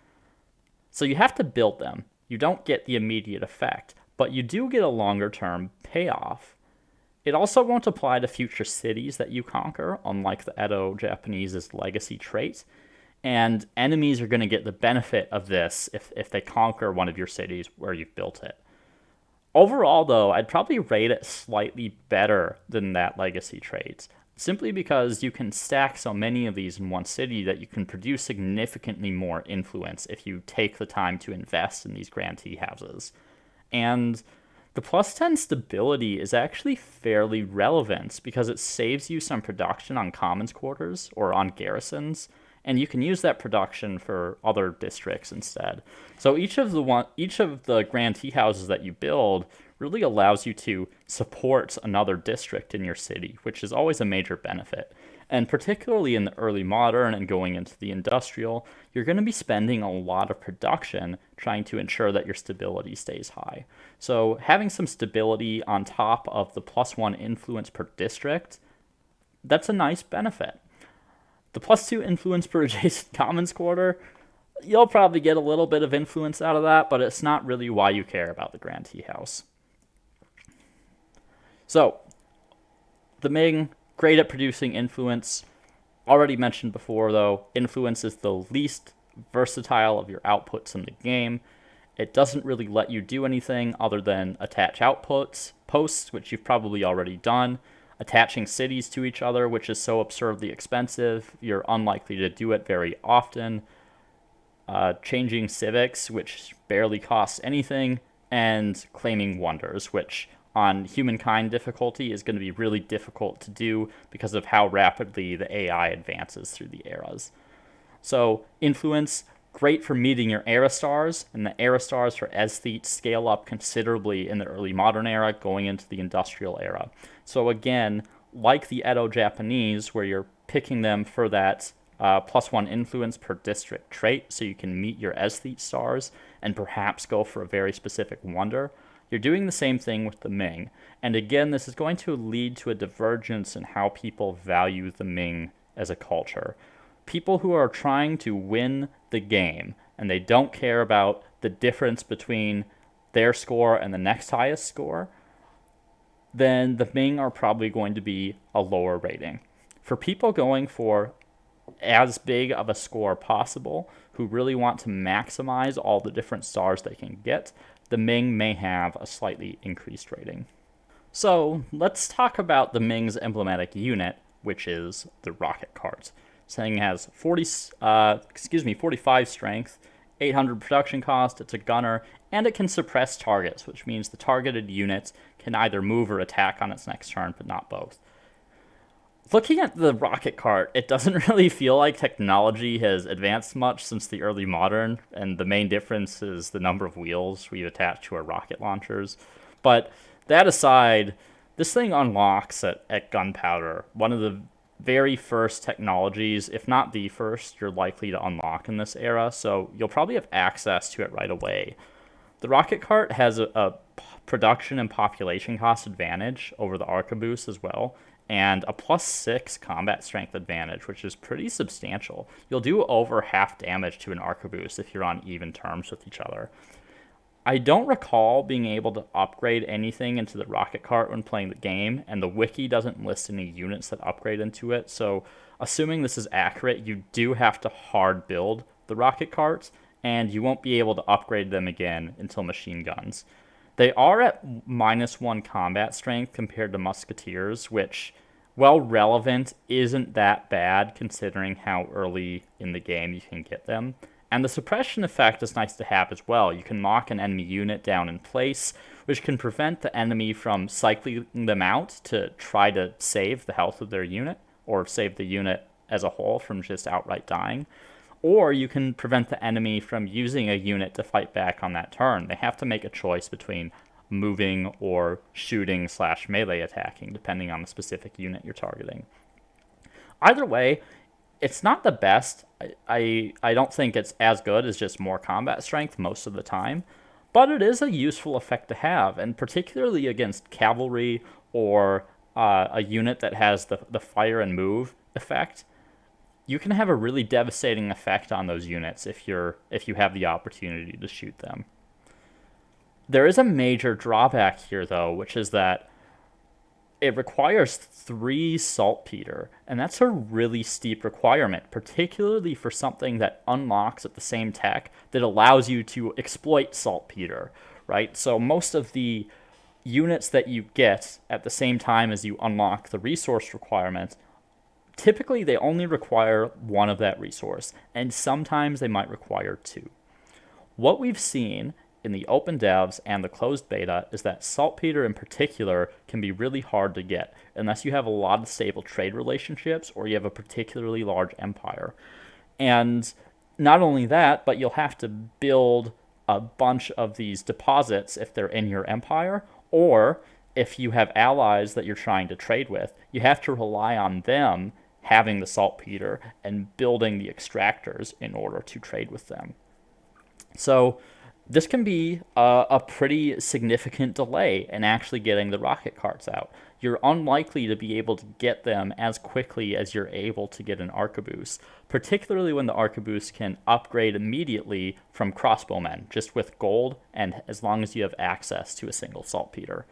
So you have to build them. You don't get the immediate effect, but you do get a longer-term payoff. It also won't apply to future cities that you conquer, unlike the Edo Japanese's legacy trait, and enemies are going to get the benefit of this if they conquer one of your cities where you've built it. Overall, though, I'd probably rate it slightly better than that legacy trait, simply because you can stack so many of these in one city that you can produce significantly more influence if you take the time to invest in these grantee houses. And the +10 stability is actually fairly relevant because it saves you some production on commons quarters or on garrisons, and you can use that production for other districts instead. So each of the grantee houses that you build really allows you to support another district in your city, which is always a major benefit. And particularly in the early modern and going into the industrial, you're going to be spending a lot of production trying to ensure that your stability stays high. So having some stability on top of the +1 influence per district, that's a nice benefit. The +2 influence per adjacent commons quarter, you'll probably get a little bit of influence out of that, but it's not really why you care about the grantee house. So, the Ming, great at producing influence. Already mentioned before, though, influence is the least versatile of your outputs in the game. It doesn't really let you do anything other than attach outputs, posts, which you've probably already done, attaching cities to each other, which is so absurdly expensive, you're unlikely to do it very often, changing civics, which barely costs anything, and claiming wonders, which on Humankind difficulty is going to be really difficult to do because of how rapidly the AI advances through the eras. So influence, great for meeting your era stars, and the era stars for aesthetes scale up considerably in the early modern era going into the industrial era. So again, like the Edo Japanese, where you're picking them for that +1 influence per district trait, so you can meet your aesthete stars and perhaps go for a very specific wonder. You're doing the same thing with the Ming. And again, this is going to lead to a divergence in how people value the Ming as a culture. People who are trying to win the game and they don't care about the difference between their score and the next highest score, then the Ming are probably going to be a lower rating. For people going for as big of a score possible, who really want to maximize all the different stars they can get, the Ming may have a slightly increased rating. So let's talk about the Ming's emblematic unit, which is the rocket cart. This thing has 45 strength, 800 production cost, it's a gunner, and it can suppress targets, which means the targeted unit can either move or attack on its next turn, but not both. Looking at the rocket cart, it doesn't really feel like technology has advanced much since the early modern, and the main difference is the number of wheels we attach to our rocket launchers. But that aside, this thing unlocks at gunpowder, one of the very first technologies, if not the first, you're likely to unlock in this era, so you'll probably have access to it right away. The rocket cart has a production and population cost advantage over the arquebus as well, and a +6 combat strength advantage, which is pretty substantial. You'll do over half damage to an arquebus if you're on even terms with each other. I don't recall being able to upgrade anything into the rocket cart when playing the game, and the wiki doesn't list any units that upgrade into it, so assuming this is accurate, you do have to hard build the rocket carts, and you won't be able to upgrade them again until machine guns. They are at -1 combat strength compared to musketeers, which, while relevant, isn't that bad considering how early in the game you can get them. And the suppression effect is nice to have as well. You can lock an enemy unit down in place, which can prevent the enemy from cycling them out to try to save the health of their unit, or save the unit as a whole from just outright dying. Or you can prevent the enemy from using a unit to fight back on that turn. They have to make a choice between moving or shooting / melee attacking, depending on the specific unit you're targeting. Either way, it's not the best. I don't think it's as good as just more combat strength most of the time, but it is a useful effect to have, and particularly against cavalry or a unit that has the fire and move effect. You can have a really devastating effect on those units if you have the opportunity to shoot them. There is a major drawback here, though, which is that it requires 3 saltpeter, and that's a really steep requirement, particularly for something that unlocks at the same tech that allows you to exploit saltpeter, right? So most of the units that you get at the same time as you unlock the resource requirement, typically they only require 1 of that resource, and sometimes they might require 2. What we've seen in the open devs and the closed beta is that saltpeter in particular can be really hard to get unless you have a lot of stable trade relationships or you have a particularly large empire. And not only that, but you'll have to build a bunch of these deposits if they're in your empire, or if you have allies that you're trying to trade with, you have to rely on them having the saltpeter and building the extractors in order to trade with them. So this can be a pretty significant delay in actually getting the rocket carts out. You're unlikely to be able to get them as quickly as you're able to get an arquebus, particularly when the arquebus can upgrade immediately from crossbowmen, just with gold, and as long as you have access to a single saltpeter.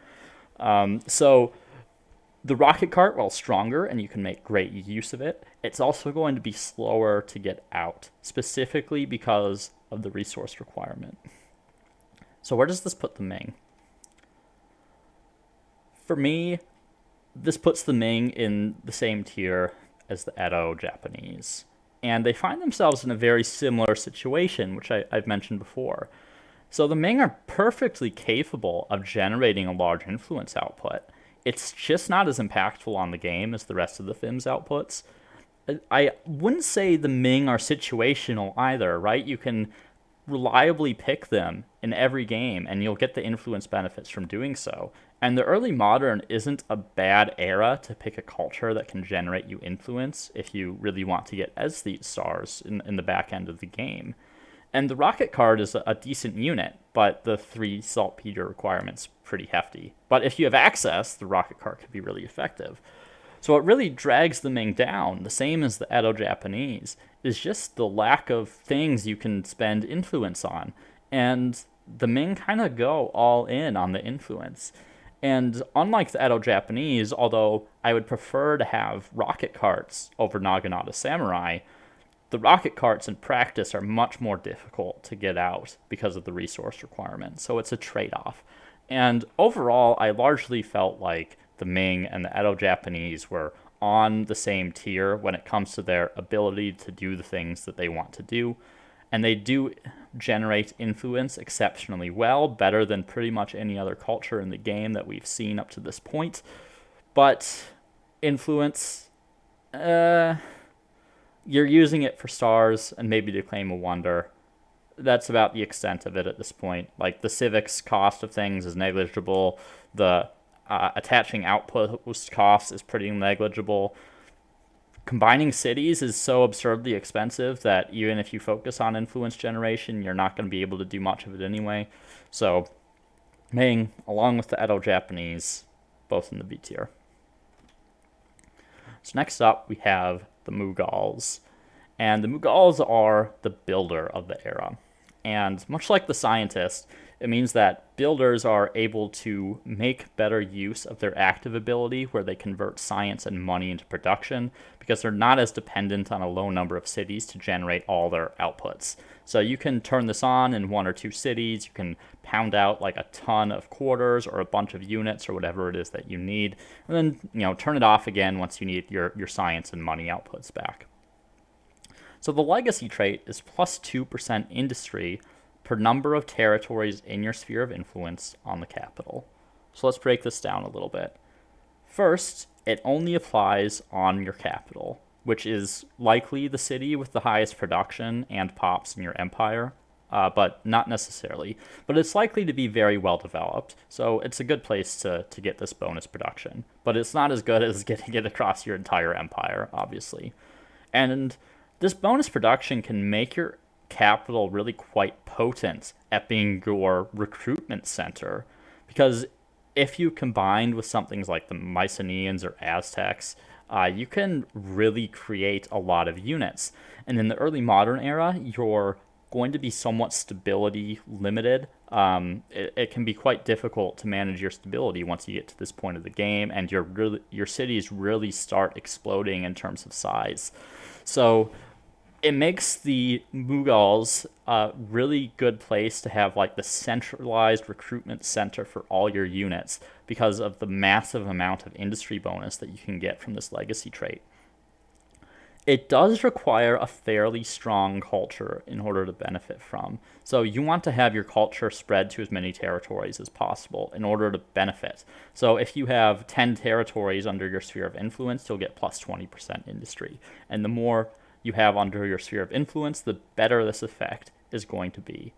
So the rocket cart, while stronger and you can make great use of it, it's also going to be slower to get out, specifically because of the resource requirement. So where does this put the Ming? For me, this puts the Ming in the same tier as the Edo Japanese. And they find themselves in a very similar situation, which I've mentioned before. So the Ming are perfectly capable of generating a large influence output. It's just not as impactful on the game as the rest of the FIM's outputs. I wouldn't say the Ming are situational either, right? You can reliably pick them in every game, and you'll get the influence benefits from doing so. And the early modern isn't a bad era to pick a culture that can generate you influence if you really want to get aesthete stars in the back end of the game. And the rocket card is a decent unit, but the 3 saltpeter requirement's pretty hefty. But if you have access, the rocket card could be really effective. So what really drags the Ming down, the same as the Edo Japanese, is just the lack of things you can spend influence on. And the Ming kind of go all in on the influence. And unlike the Edo Japanese, although I would prefer to have rocket carts over Naginata Samurai, the rocket carts in practice are much more difficult to get out because of the resource requirement. So it's a trade-off. And overall, I largely felt like the Ming and the Edo Japanese were on the same tier when it comes to their ability to do the things that they want to do. And they do generate influence exceptionally well, better than pretty much any other culture in the game that we've seen up to this point. But influence, you're using it for stars and maybe to claim a wonder. That's about the extent of it at this point. Like, the civics cost of things is negligible. The attaching outpost cost is pretty negligible. Combining cities is so absurdly expensive that even if you focus on influence generation, you're not going to be able to do much of it anyway. So Ming, along with the Edo Japanese, both in the B tier. So next up, we have the Mughals. And the Mughals are the builder of the era. And much like the scientist, it means that builders are able to make better use of their active ability, where they convert science and money into production, because they're not as dependent on a low number of cities to generate all their outputs. So you can turn this on in 1 or 2 cities, you can pound out like a ton of quarters or a bunch of units or whatever it is that you need, and then turn it off again once you need your science and money outputs back. So the legacy trait is plus 2% industry per number of territories in your sphere of influence on the capital. So let's break this down a little bit. First, it only applies on your capital, which is likely the city with the highest production and pops in your empire, but not necessarily. But it's likely to be very well developed, so it's a good place to get this bonus production. But it's not as good as getting it across your entire empire, obviously. And this bonus production can make your capital really quite potent at being your recruitment center, because if you combined with some things like the Mycenaeans or Aztecs, you can really create a lot of units. And in the early modern era, you're going to be somewhat stability limited. It can be quite difficult to manage your stability once you get to this point of the game, and your cities really start exploding in terms of size. So it makes the Mughals a really good place to have like the centralized recruitment center for all your units, because of the massive amount of industry bonus that you can get from this legacy trait. It does require a fairly strong culture in order to benefit from. So you want to have your culture spread to as many territories as possible in order to benefit. So if you have 10 territories under your sphere of influence, you'll get plus 20% industry. And the more you have under your sphere of influence, the better this effect is going to be.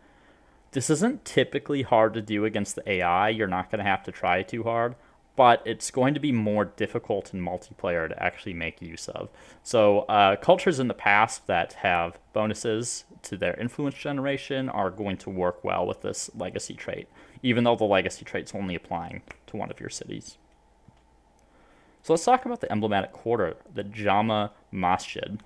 This isn't typically hard to do against the AI. You're not going to have to try too hard, but it's going to be more difficult in multiplayer to actually make use of. So cultures in the past that have bonuses to their influence generation are going to work well with this legacy trait, even though the legacy trait's only applying to one of your cities. So let's talk about the emblematic quarter, the Jama Masjid.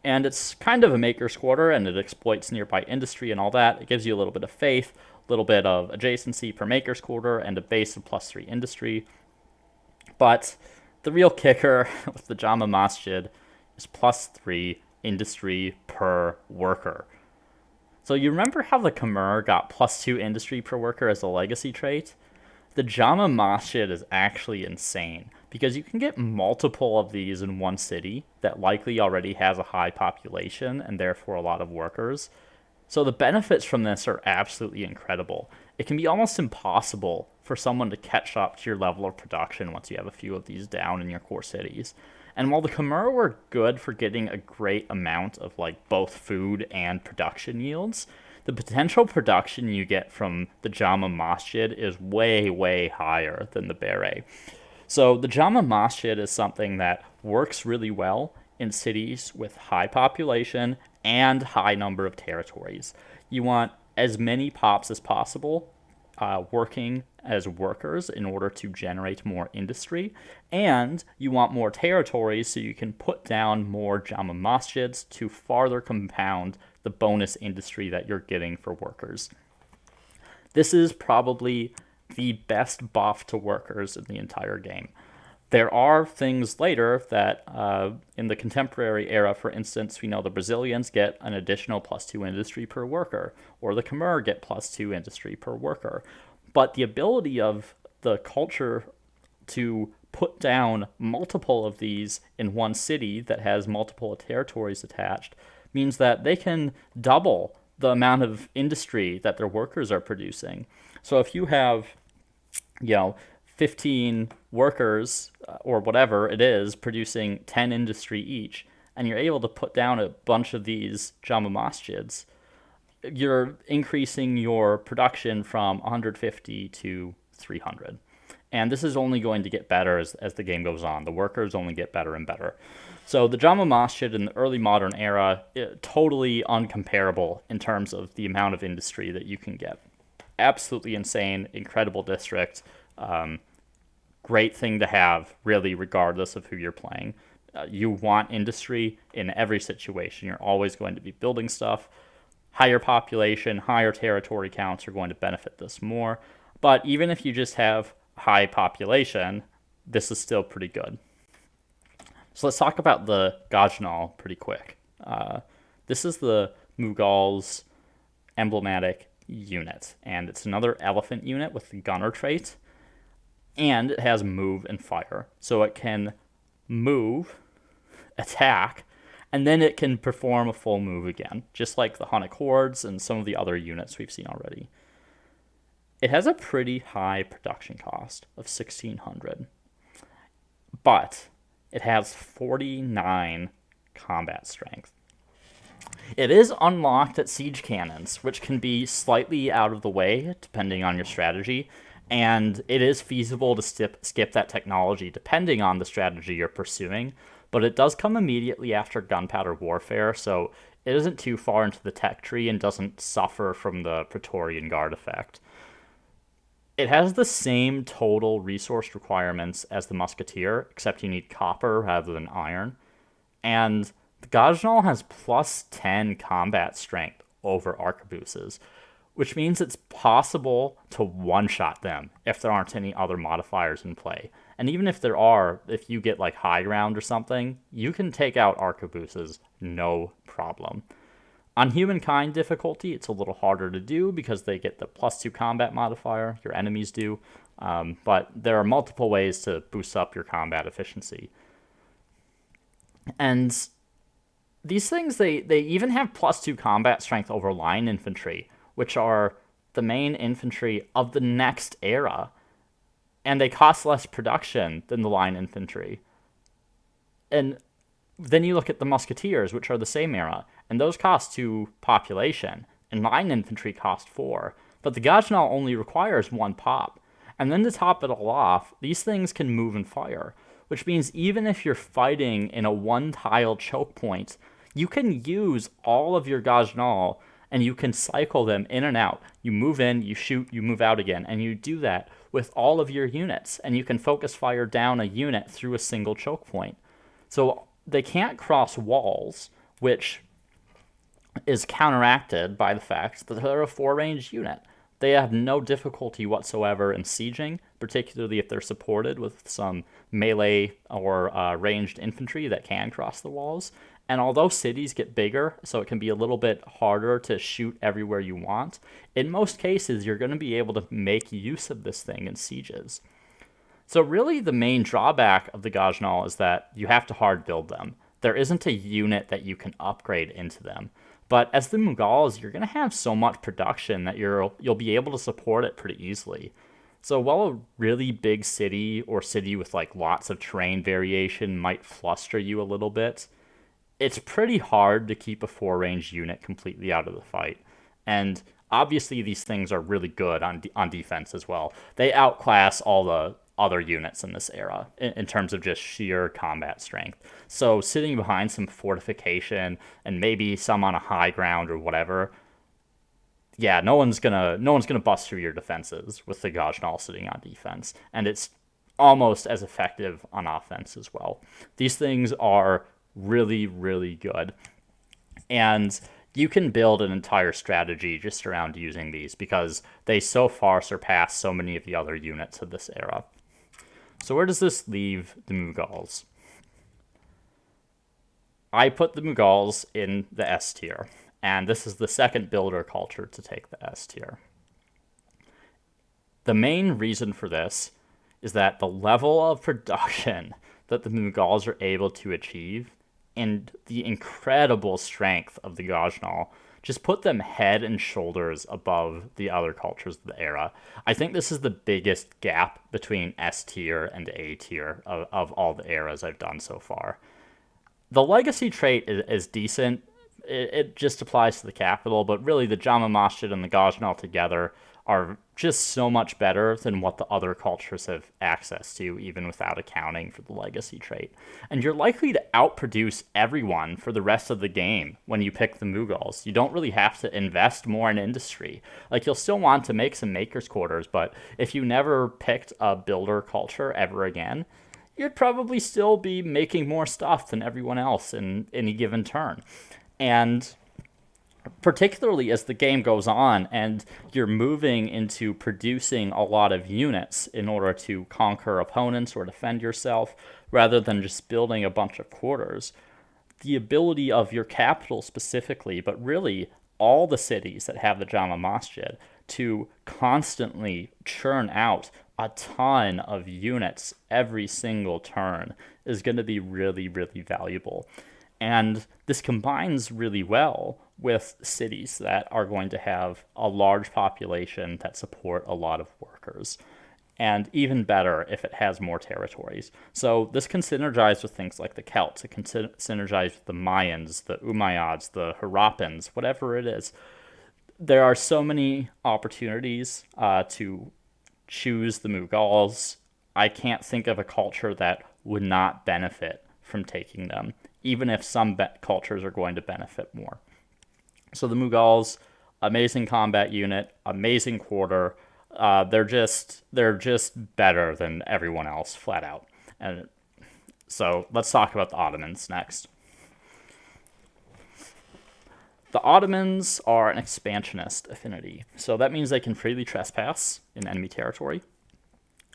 And it's kind of a maker's quarter, and it exploits nearby industry and all that. It gives you a little bit of faith, a little bit of adjacency per maker's quarter, and a base of plus 3 industry. But the real kicker with the Jama Masjid is plus 3 industry per worker. So you remember how the Khmer got plus 2 industry per worker as a legacy trait? The Jama Masjid is actually insane, because you can get multiple of these in one city that likely already has a high population and therefore a lot of workers. So the benefits from this are absolutely incredible. It can be almost impossible for someone to catch up to your level of production once you have a few of these down in your core cities. And while the Khmer were good for getting a great amount of like both food and production yields, the potential production you get from the Jama Masjid is way, way higher than the beret. So the Jama Masjid is something that works really well in cities with high population and high number of territories. You want as many pops as possible working as workers in order to generate more industry, and you want more territories so you can put down more Jama Masjids to farther compound the bonus industry that you're getting for workers. This is probably the best buff to workers in the entire game. There are things later that, in the contemporary era, for instance, we know the Brazilians get an additional +2 industry per worker, or the Khmer get +2 industry per worker. But the ability of the culture to put down multiple of these in one city that has multiple territories attached means that they can double the amount of industry that their workers are producing. So if you have, 15 workers or whatever it is producing 10 industry each, and you're able to put down a bunch of these Jama Masjids, you're increasing your production from 150 to 300. And this is only going to get better as the game goes on. The workers only get better and better. So the Jama Masjid in the early modern era, totally uncomparable in terms of the amount of industry that you can get. Absolutely insane, incredible district. Great thing to have, really, regardless of who you're playing. You want industry in every situation. You're always going to be building stuff. Higher population, higher territory counts are going to benefit this more. But even if you just have high population, this is still pretty good. So let's talk about the Gajnal pretty quick. This is the Mughals' emblematic unit, and it's another elephant unit with the gunner trait, and it has move and fire. So it can move, attack, and then it can perform a full move again, just like the Hunnic hordes and some of the other units we've seen already. It has a pretty high production cost of 1,600, but it has 49 combat strength. It is unlocked at siege cannons, which can be slightly out of the way depending on your strategy, and it is feasible to skip that technology depending on the strategy you're pursuing, but it does come immediately after gunpowder warfare, so it isn't too far into the tech tree and doesn't suffer from the Praetorian Guard effect. It has the same total resource requirements as the Musketeer, except you need copper rather than iron, and the Gajnal has +10 combat strength over arquebuses, which means it's possible to one-shot them if there aren't any other modifiers in play. And even if there are, if you get like high ground or something, you can take out arquebuses, no problem. On Humankind difficulty, it's a little harder to do because they get the +2 combat modifier, your enemies do, but there are multiple ways to boost up your combat efficiency. And these things, they even have +2 combat strength over line infantry, which are the main infantry of the next era, and they cost less production than the line infantry. And then you look at the Musketeers, which are the same era, and those cost 2 population, and line infantry cost 4, but the Gajnal only requires 1 pop. And then to top it all off, these things can move and fire, which means even if you're fighting in a one-tile choke point, you can use all of your Gajnal and you can cycle them in and out. You move in, you shoot, you move out again, and you do that with all of your units, and you can focus fire down a unit through a single choke point. So they can't cross walls, which is counteracted by the fact that they're a 4-range unit. They have no difficulty whatsoever in sieging, particularly if they're supported with some melee or ranged infantry that can cross the walls. And although cities get bigger, so it can be a little bit harder to shoot everywhere you want, in most cases you're going to be able to make use of this thing in sieges. So really the main drawback of the Gajnal is that you have to hard build them. There isn't a unit that you can upgrade into them. But as the Mughals, you're going to have so much production that you'll be able to support it pretty easily. So while a really big city or city with like lots of terrain variation might fluster you a little bit, it's pretty hard to keep a 4-range unit completely out of the fight. And obviously these things are really good on defense as well. They outclass all the other units in this era in terms of just sheer combat strength. So sitting behind some fortification and maybe some on a high ground or whatever, yeah, no one's gonna bust through your defenses with the Gajnal sitting on defense, and it's almost as effective on offense as well. These things are really, really good, and you can build an entire strategy just around using these because they so far surpass so many of the other units of this era. So where does this leave the Mughals? I put the Mughals in the S tier, and this is the second builder culture to take the S tier. The main reason for this is that the level of production that the Mughals are able to achieve and the incredible strength of the Gajnal just put them head and shoulders above the other cultures of the era. I think this is the biggest gap between S tier and A tier of all the eras I've done so far. The legacy trait is decent. It just applies to the capital, but really the Jama Masjid and the Gajnal together are just so much better than what the other cultures have access to, even without accounting for the legacy trait. And you're likely to outproduce everyone for the rest of the game when you pick the Mughals. You don't really have to invest more in industry. Like, you'll still want to make some maker's quarters, but if you never picked a builder culture ever again, you'd probably still be making more stuff than everyone else in any given turn. And particularly as the game goes on and you're moving into producing a lot of units in order to conquer opponents or defend yourself, rather than just building a bunch of quarters, the ability of your capital specifically, but really all the cities that have the Jama Masjid, to constantly churn out a ton of units every single turn is going to be really, really valuable. And this combines really well with cities that are going to have a large population that support a lot of workers. And even better if it has more territories. So this can synergize with things like the Celts. It can synergize with the Mayans, the Umayyads, the Harappans, whatever it is. There are so many opportunities to choose the Mughals. I can't think of a culture that would not benefit from taking them, even if some cultures are going to benefit more. So the Mughals, amazing combat unit, amazing quarter. They're just better than everyone else, flat out. And so let's talk about the Ottomans next. The Ottomans are an expansionist affinity, so that means they can freely trespass in enemy territory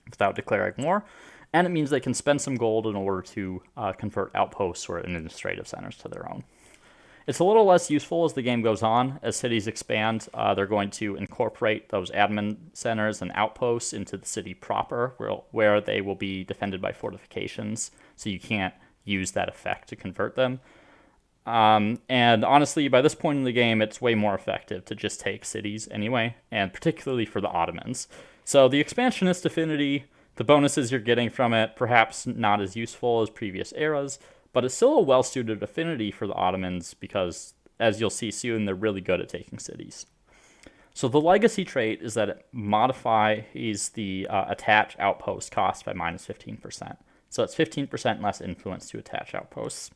without declaring war, and it means they can spend some gold in order to convert outposts or administrative centers to their own. It's a little less useful as the game goes on. As cities expand, they're going to incorporate those admin centers and outposts into the city proper, where they will be defended by fortifications, so you can't use that effect to convert them. And honestly, by this point in the game, it's way more effective to just take cities anyway, and particularly for the Ottomans. So the expansionist affinity, the bonuses you're getting from it, perhaps not as useful as previous eras, but it's still a well-suited affinity for the Ottomans because, as you'll see soon, they're really good at taking cities. So the legacy trait is that it modifies the attach outpost cost by minus 15%. So it's 15% less influence to attach outposts.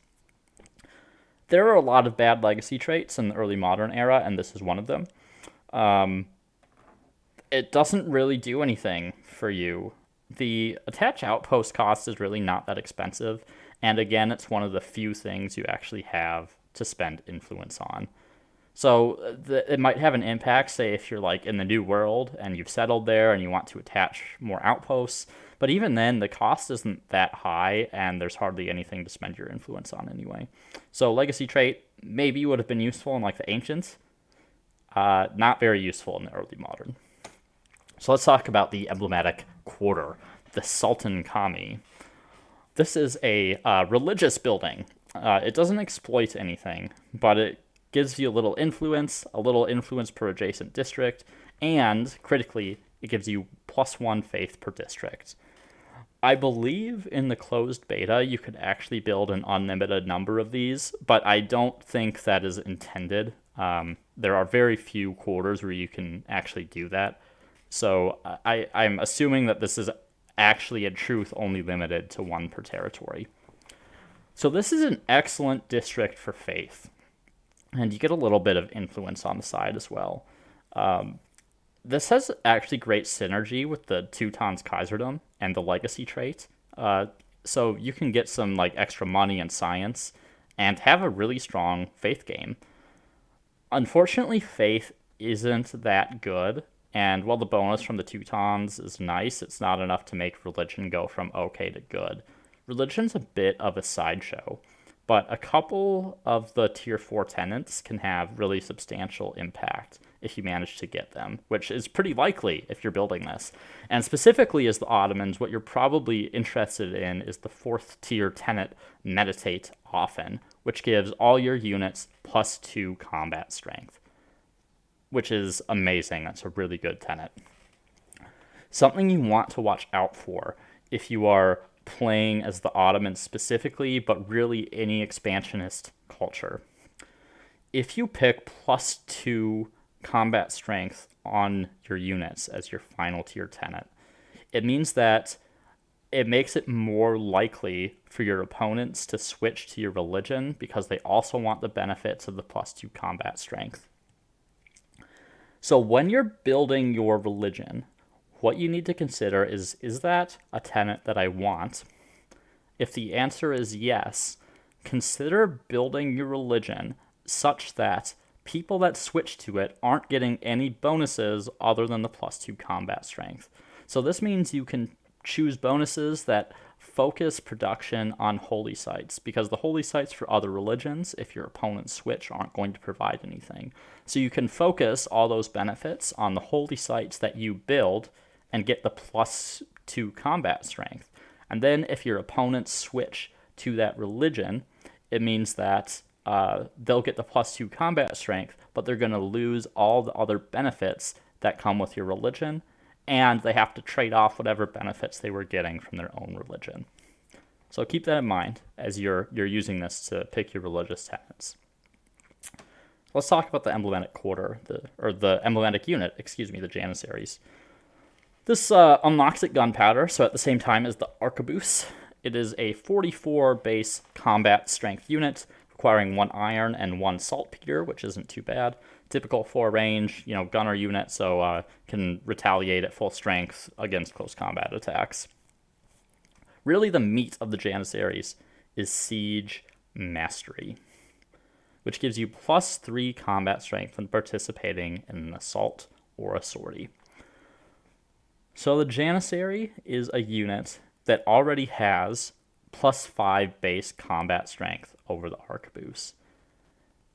There are a lot of bad legacy traits in the early modern era, and this is one of them. It doesn't really do anything for you. The attach outpost cost is really not that expensive, and again, it's one of the few things you actually have to spend influence on. So it might have an impact, say, if you're like in the New World and you've settled there and you want to attach more outposts. But even then, the cost isn't that high, and there's hardly anything to spend your influence on anyway. So legacy trait maybe would have been useful in like the Ancients. Not very useful in the early modern. So let's talk about the emblematic quarter, the Sultan Kami. This is a religious building. It doesn't exploit anything, but it gives you a little influence per adjacent district, and critically, it gives you +1 faith per district. I believe in the closed beta you could actually build an unlimited number of these, but I don't think that is intended There are very few quarters where you can actually do that. So I'm assuming that this is actually in truth only limited to one per territory. So this is an excellent district for faith. And you get a little bit of influence on the side as well. This has actually great synergy with the Teuton's Kaiserdom and the legacy trait. So you can get some like extra money and science and have a really strong faith game. Unfortunately, faith isn't that good. And while the bonus from the Teutons is nice, it's not enough to make religion go from okay to good. Religion's a bit of a sideshow, but a couple of the tier 4 tenants can have really substantial impact if you manage to get them, which is pretty likely if you're building this. And specifically as the Ottomans, what you're probably interested in is the 4th tier tenant Meditate Often, which gives all your units +2 combat strength, which is amazing. That's a really good tenet. Something you want to watch out for if you are playing as the Ottomans specifically, but really any expansionist culture. If you pick +2 combat strength on your units as your final tier tenet, it means that it makes it more likely for your opponents to switch to your religion because they also want the benefits of the +2 combat strength. So when you're building your religion, what you need to consider is that a tenet that I want? If the answer is yes, consider building your religion such that people that switch to it aren't getting any bonuses other than the +2 combat strength. So this means you can choose bonuses that focus production on holy sites, because the holy sites for other religions, if your opponents switch, aren't going to provide anything. So you can focus all those benefits on the holy sites that you build and get the +2 combat strength. And then if your opponents switch to that religion, it means that they'll get the +2 combat strength, but they're going to lose all the other benefits that come with your religion, and they have to trade off whatever benefits they were getting from their own religion. So keep that in mind as you're using this to pick your religious tenets. Let's talk about the emblematic quarter, the emblematic unit, the Janissaries. This unlocks at gunpowder, so at the same time as the arquebus. It is a 44 base combat strength unit, requiring 1 iron and 1 saltpeter, which isn't too bad. Typical 4 range, gunner unit, so can retaliate at full strength against close combat attacks. Really, the meat of the Janissaries is Siege Mastery, which gives you +3 combat strength when participating in an assault or a sortie. So the Janissary is a unit that already has +5 base combat strength over the arquebus.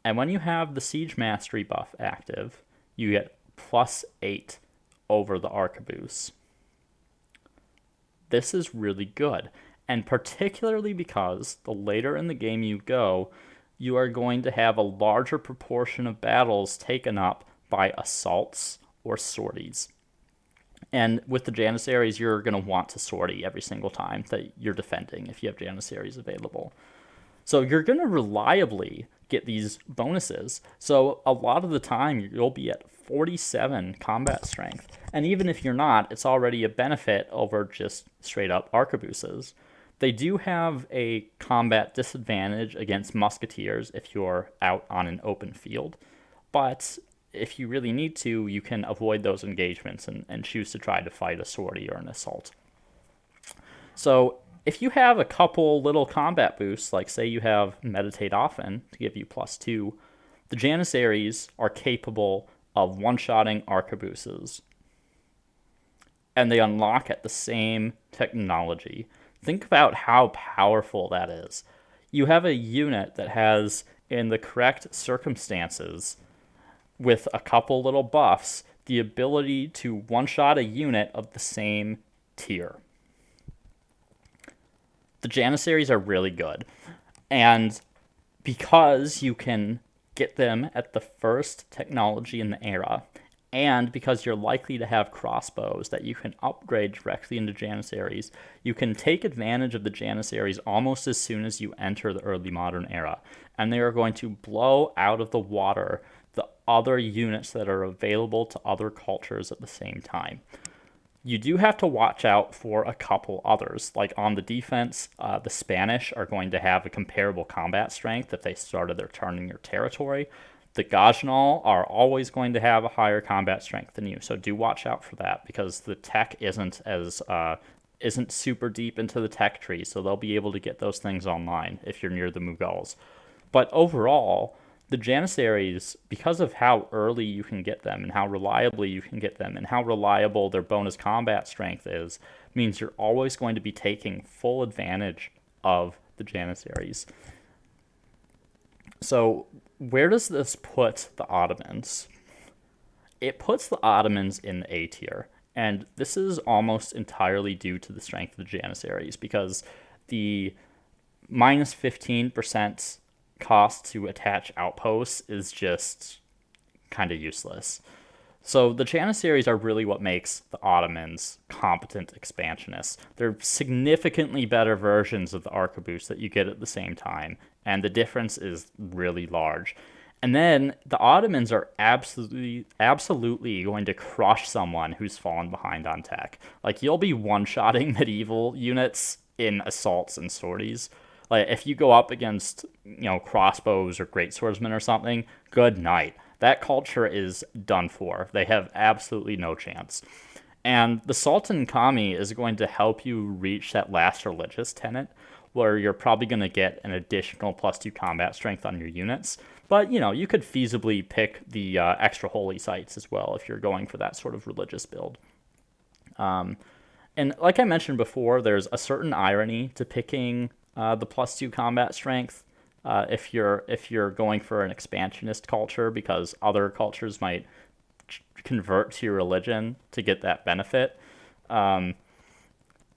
And when you have the Siege Mastery buff active, you get +8 over the arquebus. This is really good, and particularly because the later in the game you go, you are going to have a larger proportion of battles taken up by assaults or sorties. And with the Janissaries, you're going to want to sortie every single time that you're defending if you have Janissaries available. So you're going to reliably get these bonuses. So a lot of the time, you'll be at 47 combat strength. And even if you're not, it's already a benefit over just straight up arquebuses. They do have a combat disadvantage against musketeers if you're out on an open field. But if you really need to, you can avoid those engagements and choose to try to fight a sortie or an assault. So if you have a couple little combat boosts, like say you have Meditate Often to give you +2, the Janissaries are capable of one-shotting arquebuses. And they unlock at the same technology. Think about how powerful that is. You have a unit that has, in the correct circumstances, with a couple little buffs, the ability to one-shot a unit of the same tier. The Janissaries are really good. And because you can get them at the first technology in the era, and because you're likely to have crossbows that you can upgrade directly into Janissaries, you can take advantage of the Janissaries almost as soon as you enter the early modern era. And they are going to blow out of the water the other units that are available to other cultures at the same time. You do have to watch out for a couple others. Like on the defense, the Spanish are going to have a comparable combat strength if they started their turn in your territory. The Gajnal are always going to have a higher combat strength than you, so do watch out for that because the tech isn't super deep into the tech tree, so they'll be able to get those things online if you're near the Mughals. But overall, the Janissaries, because of how early you can get them and how reliably you can get them and how reliable their bonus combat strength is, means you're always going to be taking full advantage of the Janissaries. So where does this put the Ottomans? It puts the Ottomans in the A tier, and this is almost entirely due to the strength of the Janissaries, because the minus 15% cost to attach outposts is just kind of useless. So the Janissaries are really what makes the Ottomans competent expansionists. They're significantly better versions of the arquebuses that you get at the same time, and the difference is really large. And then the Ottomans are absolutely going to crush someone who's fallen behind on tech. Like, you'll be one-shotting medieval units in assaults and sorties. Like, if you go up against, crossbows or great swordsmen or something, good night. That culture is done for. They have absolutely no chance. And the Sultan Kami is going to help you reach that last religious tenet, where you're probably going to get an additional +2 combat strength on your units. But, you could feasibly pick the extra holy sites as well if you're going for that sort of religious build. And like I mentioned before, there's a certain irony to picking the +2 combat strength if you're going for an expansionist culture, because other cultures might convert to your religion to get that benefit.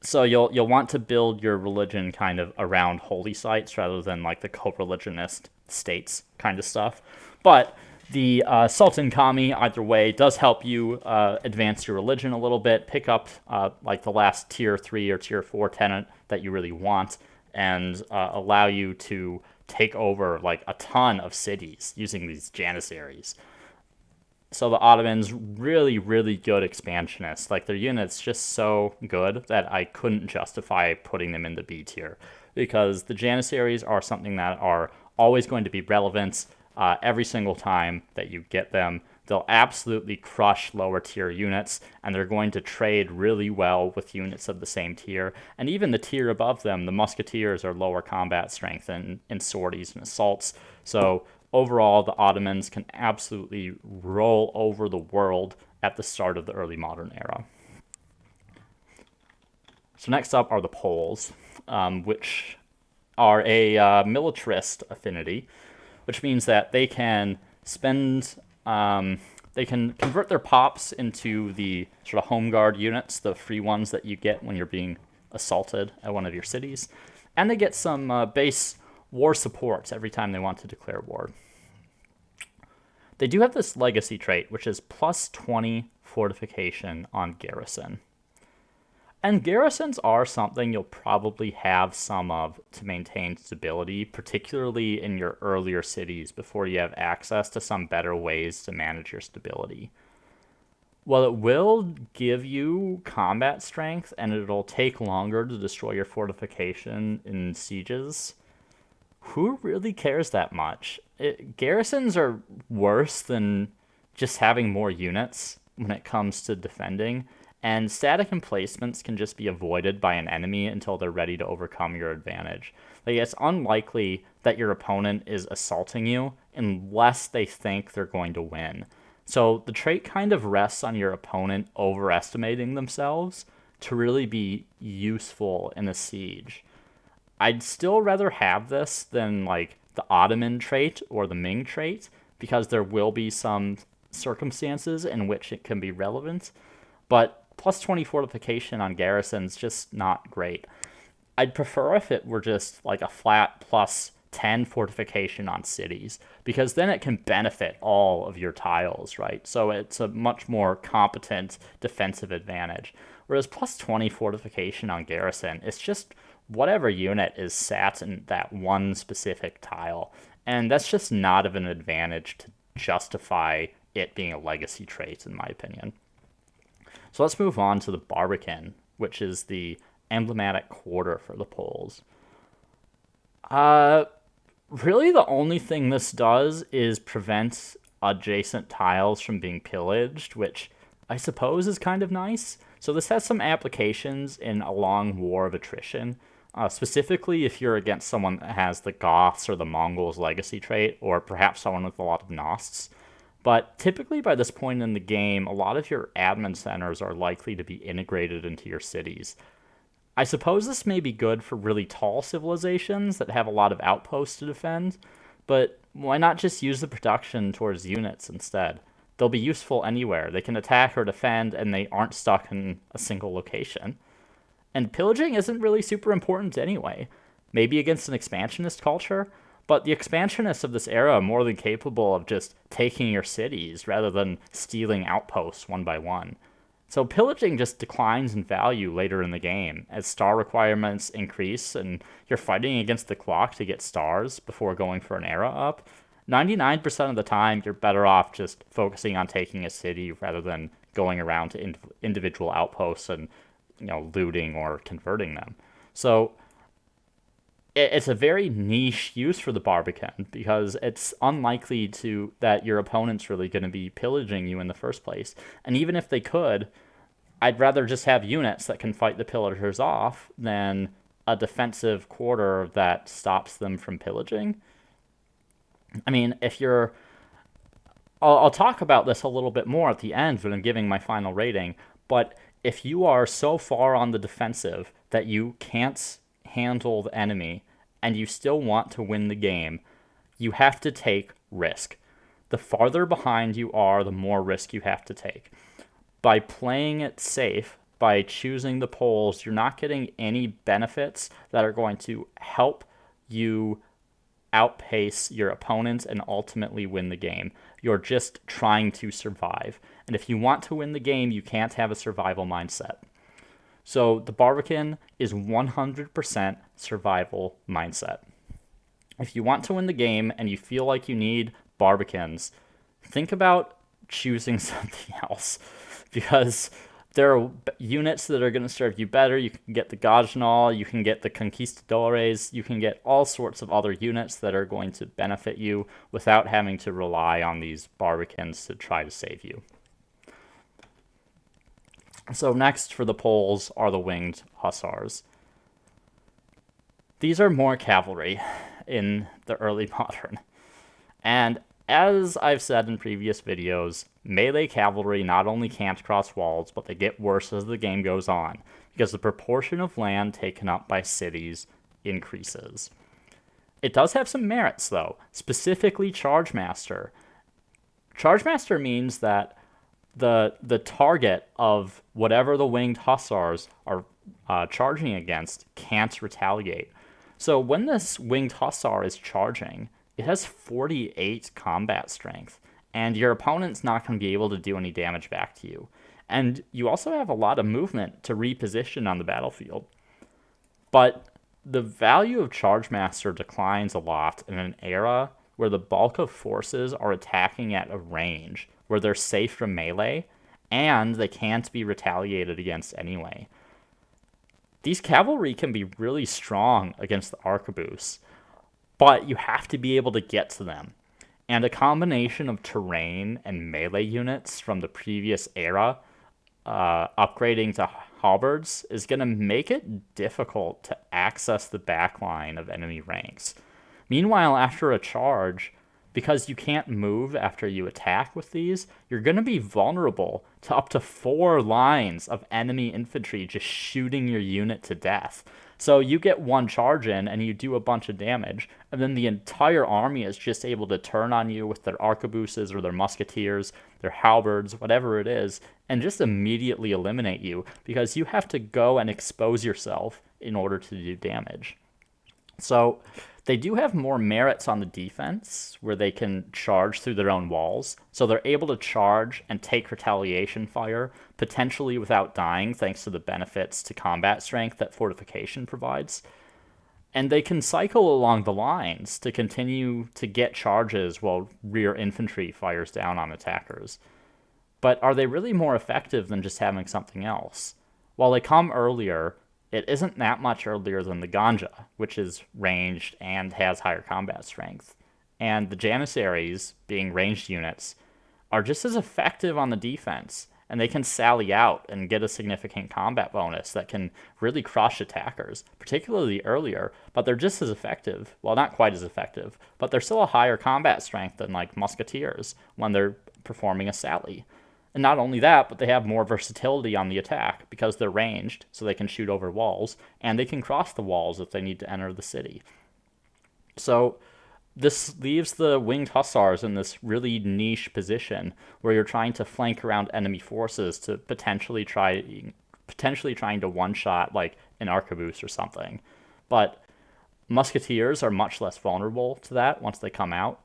So you'll want to build your religion kind of around holy sites rather than like the co-religionist states kind of stuff. But the Sultan Kami, either way, does help you advance your religion a little bit, pick up like the last tier 3 or tier 4 tenet that you really want, and allow you to take over like a ton of cities using these Janissaries. So the Ottomans, really, really good expansionists. Like, their units just so good that I couldn't justify putting them in the B tier, because the Janissaries are something that are always going to be relevant every single time that you get them. They'll absolutely crush lower tier units, and they're going to trade really well with units of the same tier. And even the tier above them, the Musketeers, are lower combat strength in sorties and assaults. So overall, the Ottomans can absolutely roll over the world at the start of the early modern era. So next up are the Poles, which are a militarist affinity, which means that they can they can convert their pops into the sort of home guard units, the free ones that you get when you're being assaulted at one of your cities, and they get some base war supports every time they want to declare war. They do have this legacy trait, which is +20 fortification on garrison. And garrisons are something you'll probably have some of to maintain stability, particularly in your earlier cities before you have access to some better ways to manage your stability. While it will give you combat strength and it'll take longer to destroy your fortification in sieges, who really cares that much? Garrisons are worse than just having more units when it comes to defending. And static emplacements can just be avoided by an enemy until they're ready to overcome your advantage. Like, it's unlikely that your opponent is assaulting you unless they think they're going to win. So the trait kind of rests on your opponent overestimating themselves to really be useful in a siege. I'd still rather have this than like the Ottoman trait or the Ming trait, because there will be some circumstances in which it can be relevant. But +20 fortification on garrisons, just not great. I'd prefer if it were just like a flat +10 fortification on cities, because then it can benefit all of your tiles, right? So it's a much more competent defensive advantage. Whereas +20 fortification on garrison, it's just whatever unit is sat in that one specific tile. And that's just not of an advantage justify it being a legacy trait, in my opinion. So let's move on to the Barbican, which is the emblematic quarter for the Poles. Really the only thing this does is prevent adjacent tiles from being pillaged, which I suppose is kind of nice. So this has some applications in a long war of attrition, specifically if you're against someone that has the Goths or the Mongols legacy trait, or perhaps someone with a lot of Gnosts. But typically by this point in the game, a lot of your admin centers are likely to be integrated into your cities. I suppose this may be good for really tall civilizations that have a lot of outposts to defend, but why not just use the production towards units instead? They'll be useful anywhere. They can attack or defend, and they aren't stuck in a single location. And pillaging isn't really super important anyway. Maybe against an expansionist culture, but the expansionists of this era are more than capable of just taking your cities rather than stealing outposts one by one. So pillaging just declines in value later in the game as star requirements increase and you're fighting against the clock to get stars before going for an era up. 99% of the time, you're better off just focusing on taking a city rather than going around to individual outposts and looting or converting them. So it's a very niche use for the Barbican because it's unlikely that your opponent's really going to be pillaging you in the first place. And even if they could, I'd rather just have units that can fight the pillagers off than a defensive quarter that stops them from pillaging. I mean, I'll talk about this a little bit more at the end when I'm giving my final rating, but if you are so far on the defensive that you can't handle the enemy and you still want to win the game, you have to take risk. The farther behind you are, the more risk you have to take. By playing it safe, by choosing the Poles, you're not getting any benefits that are going to help you outpace your opponents and ultimately win the game. You're just trying to survive. And if you want to win the game, you can't have a survival mindset. So the Barbican is 100% survival mindset. If you want to win the game and you feel like you need Barbicans, think about choosing something else, because there are units that are going to serve you better. You can get the Gajnal, you can get the Conquistadores, you can get all sorts of other units that are going to benefit you without having to rely on these Barbicans to try to save you. So next for the Poles are the winged hussars. These are more cavalry in the early modern. And as I've said in previous videos, melee cavalry not only can't cross walls, but they get worse as the game goes on, because the proportion of land taken up by cities increases. It does have some merits, though, specifically Charge Master. Charge Master means that the target of whatever the winged hussars are charging against can't retaliate. So when this winged hussar is charging, it has 48 combat strength, and your opponent's not going to be able to do any damage back to you. And you also have a lot of movement to reposition on the battlefield. But the value of Charge Master declines a lot in an era where the bulk of forces are attacking at a range where they're safe from melee, and they can't be retaliated against anyway. These cavalry can be really strong against the arquebus, but you have to be able to get to them. And a combination of terrain and melee units from the previous era upgrading to halberds is going to make it difficult to access the backline of enemy ranks. Meanwhile, after a charge, because you can't move after you attack with these, you're going to be vulnerable to up to 4 lines of enemy infantry just shooting your unit to death. So you get one charge in and you do a bunch of damage, and then the entire army is just able to turn on you with their arquebuses or their musketeers, their halberds, whatever it is, and just immediately eliminate you because you have to go and expose yourself in order to do damage. So they do have more merits on the defense, where they can charge through their own walls. So they're able to charge and take retaliation fire, potentially without dying, thanks to the benefits to combat strength that fortification provides. And they can cycle along the lines to continue to get charges while rear infantry fires down on attackers. But are they really more effective than just having something else? While they come earlier, it isn't that much earlier than the Ganja, which is ranged and has higher combat strength. And the Janissaries, being ranged units, are just as effective on the defense, and they can sally out and get a significant combat bonus that can really crush attackers, particularly earlier, but they're just as effective. Well, not quite as effective, but they're still a higher combat strength than like musketeers when they're performing a sally. And not only that, but they have more versatility on the attack because they're ranged, so they can shoot over walls, and they can cross the walls if they need to enter the city. So this leaves the winged hussars in this really niche position where you're trying to flank around enemy forces to potentially trying to one-shot like an arquebus or something. But musketeers are much less vulnerable to that once they come out,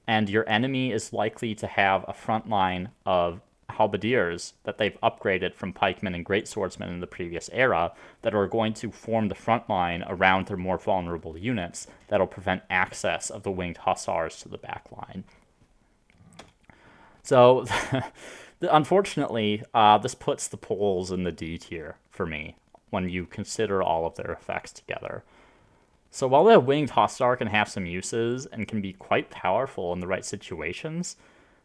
and your enemy is likely to have a front line of halberdiers that they've upgraded from pikemen and great swordsmen in the previous era that are going to form the front line around their more vulnerable units that'll prevent access of the winged hussars to the back line. So, unfortunately, this puts the Poles in the D tier for me when you consider all of their effects together. So while the winged hussar can have some uses and can be quite powerful in the right situations,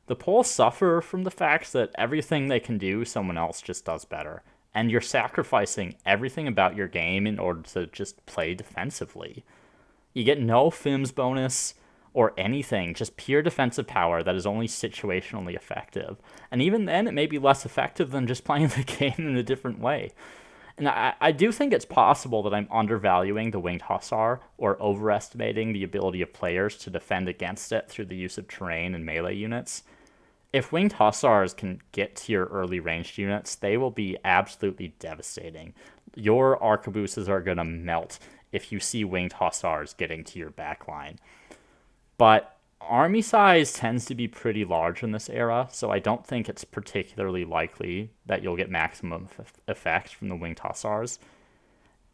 the Poles suffer from the fact that everything they can do, someone else just does better. And you're sacrificing everything about your game in order to just play defensively. You get no FIMS bonus or anything, just pure defensive power that is only situationally effective. And even then, it may be less effective than just playing the game in a different way. And I do think it's possible that I'm undervaluing the winged hussar or overestimating the ability of players to defend against it through the use of terrain and melee units. If winged hussars can get to your early ranged units, they will be absolutely devastating. Your arquebuses are going to melt if you see winged hussars getting to your backline. But army size tends to be pretty large in this era, so I don't think it's particularly likely that you'll get maximum effect from the winged hussars.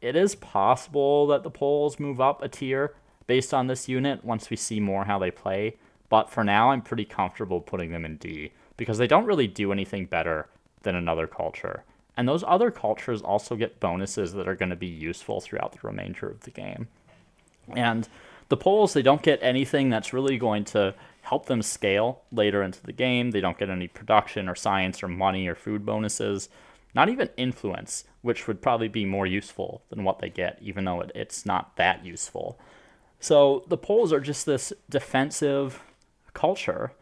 It is possible that the Poles move up a tier based on this unit once we see more how they play, but for now I'm pretty comfortable putting them in D, because they don't really do anything better than another culture. And those other cultures also get bonuses that are going to be useful throughout the remainder of the game. And the Poles, they don't get anything that's really going to help them scale later into the game. They don't get any production or science or money or food bonuses. Not even influence, which would probably be more useful than what they get, even though it's not that useful. So the Poles are just this defensive culture.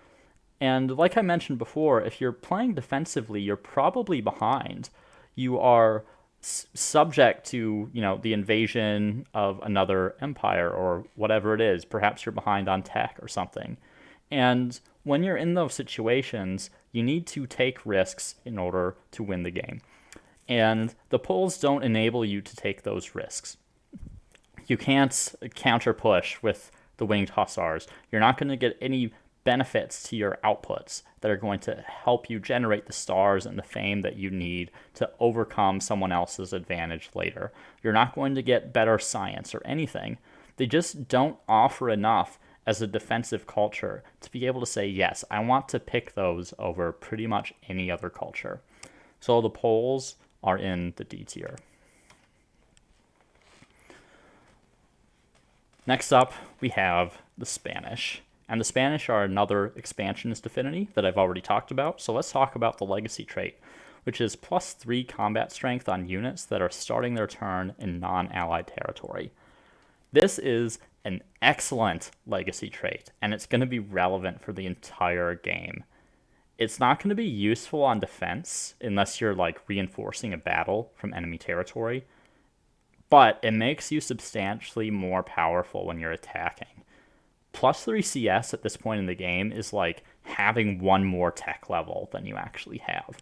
And like I mentioned before, if you're playing defensively, you're probably behind. You are subject to, the invasion of another empire or whatever it is. Perhaps you're behind on tech or something. And when you're in those situations, you need to take risks in order to win the game. And the Poles don't enable you to take those risks. You can't counter push with the winged hussars. You're not going to get any benefits to your outputs that are going to help you generate the stars and the fame that you need to overcome someone else's advantage later. You're not going to get better science or anything. They just don't offer enough as a defensive culture to be able to say, yes, I want to pick those over pretty much any other culture. So the Poles are in the D tier. Next up, we have the Spanish. And the Spanish are another expansionist affinity that I've already talked about, so let's talk about the legacy trait, which is +3 combat strength on units that are starting their turn in non-allied territory. This is an excellent legacy trait, and it's going to be relevant for the entire game. It's not going to be useful on defense unless you're reinforcing a battle from enemy territory, but it makes you substantially more powerful when you're attacking. +3 CS at this point in the game is like having one more tech level than you actually have.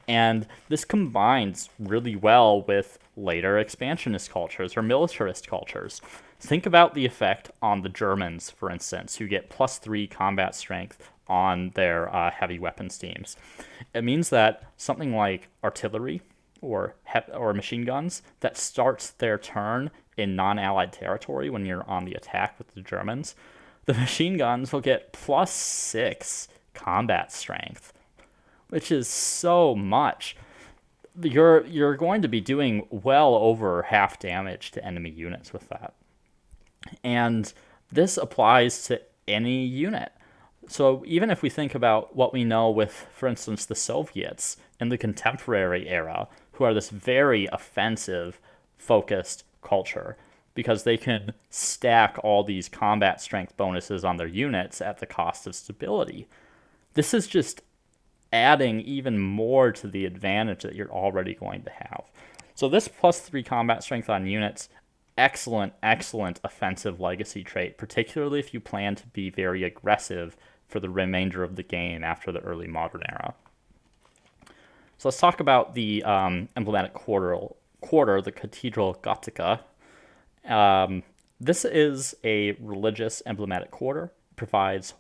And this combines really well with later expansionist cultures or militarist cultures. Think about the effect on the Germans, for instance, who get +3 combat strength on their heavy weapons teams. It means that something like artillery or machine guns that starts their turn in non-allied territory when you're on the attack with the Germans, the machine guns will get +6 combat strength, which is so much. You're going to be doing well over half damage to enemy units with that. And this applies to any unit. So even if we think about what we know with, for instance, the Soviets in the contemporary era, who are this very offensive, focused culture, because they can stack all these combat strength bonuses on their units at the cost of stability. This is just adding even more to the advantage that you're already going to have. So this +3 combat strength on units, excellent offensive legacy trait, particularly if you plan to be very aggressive for the remainder of the game after the early modern era. So let's talk about the emblematic quarter, the Cathedral Gothica. This is a religious emblematic quarter. It provides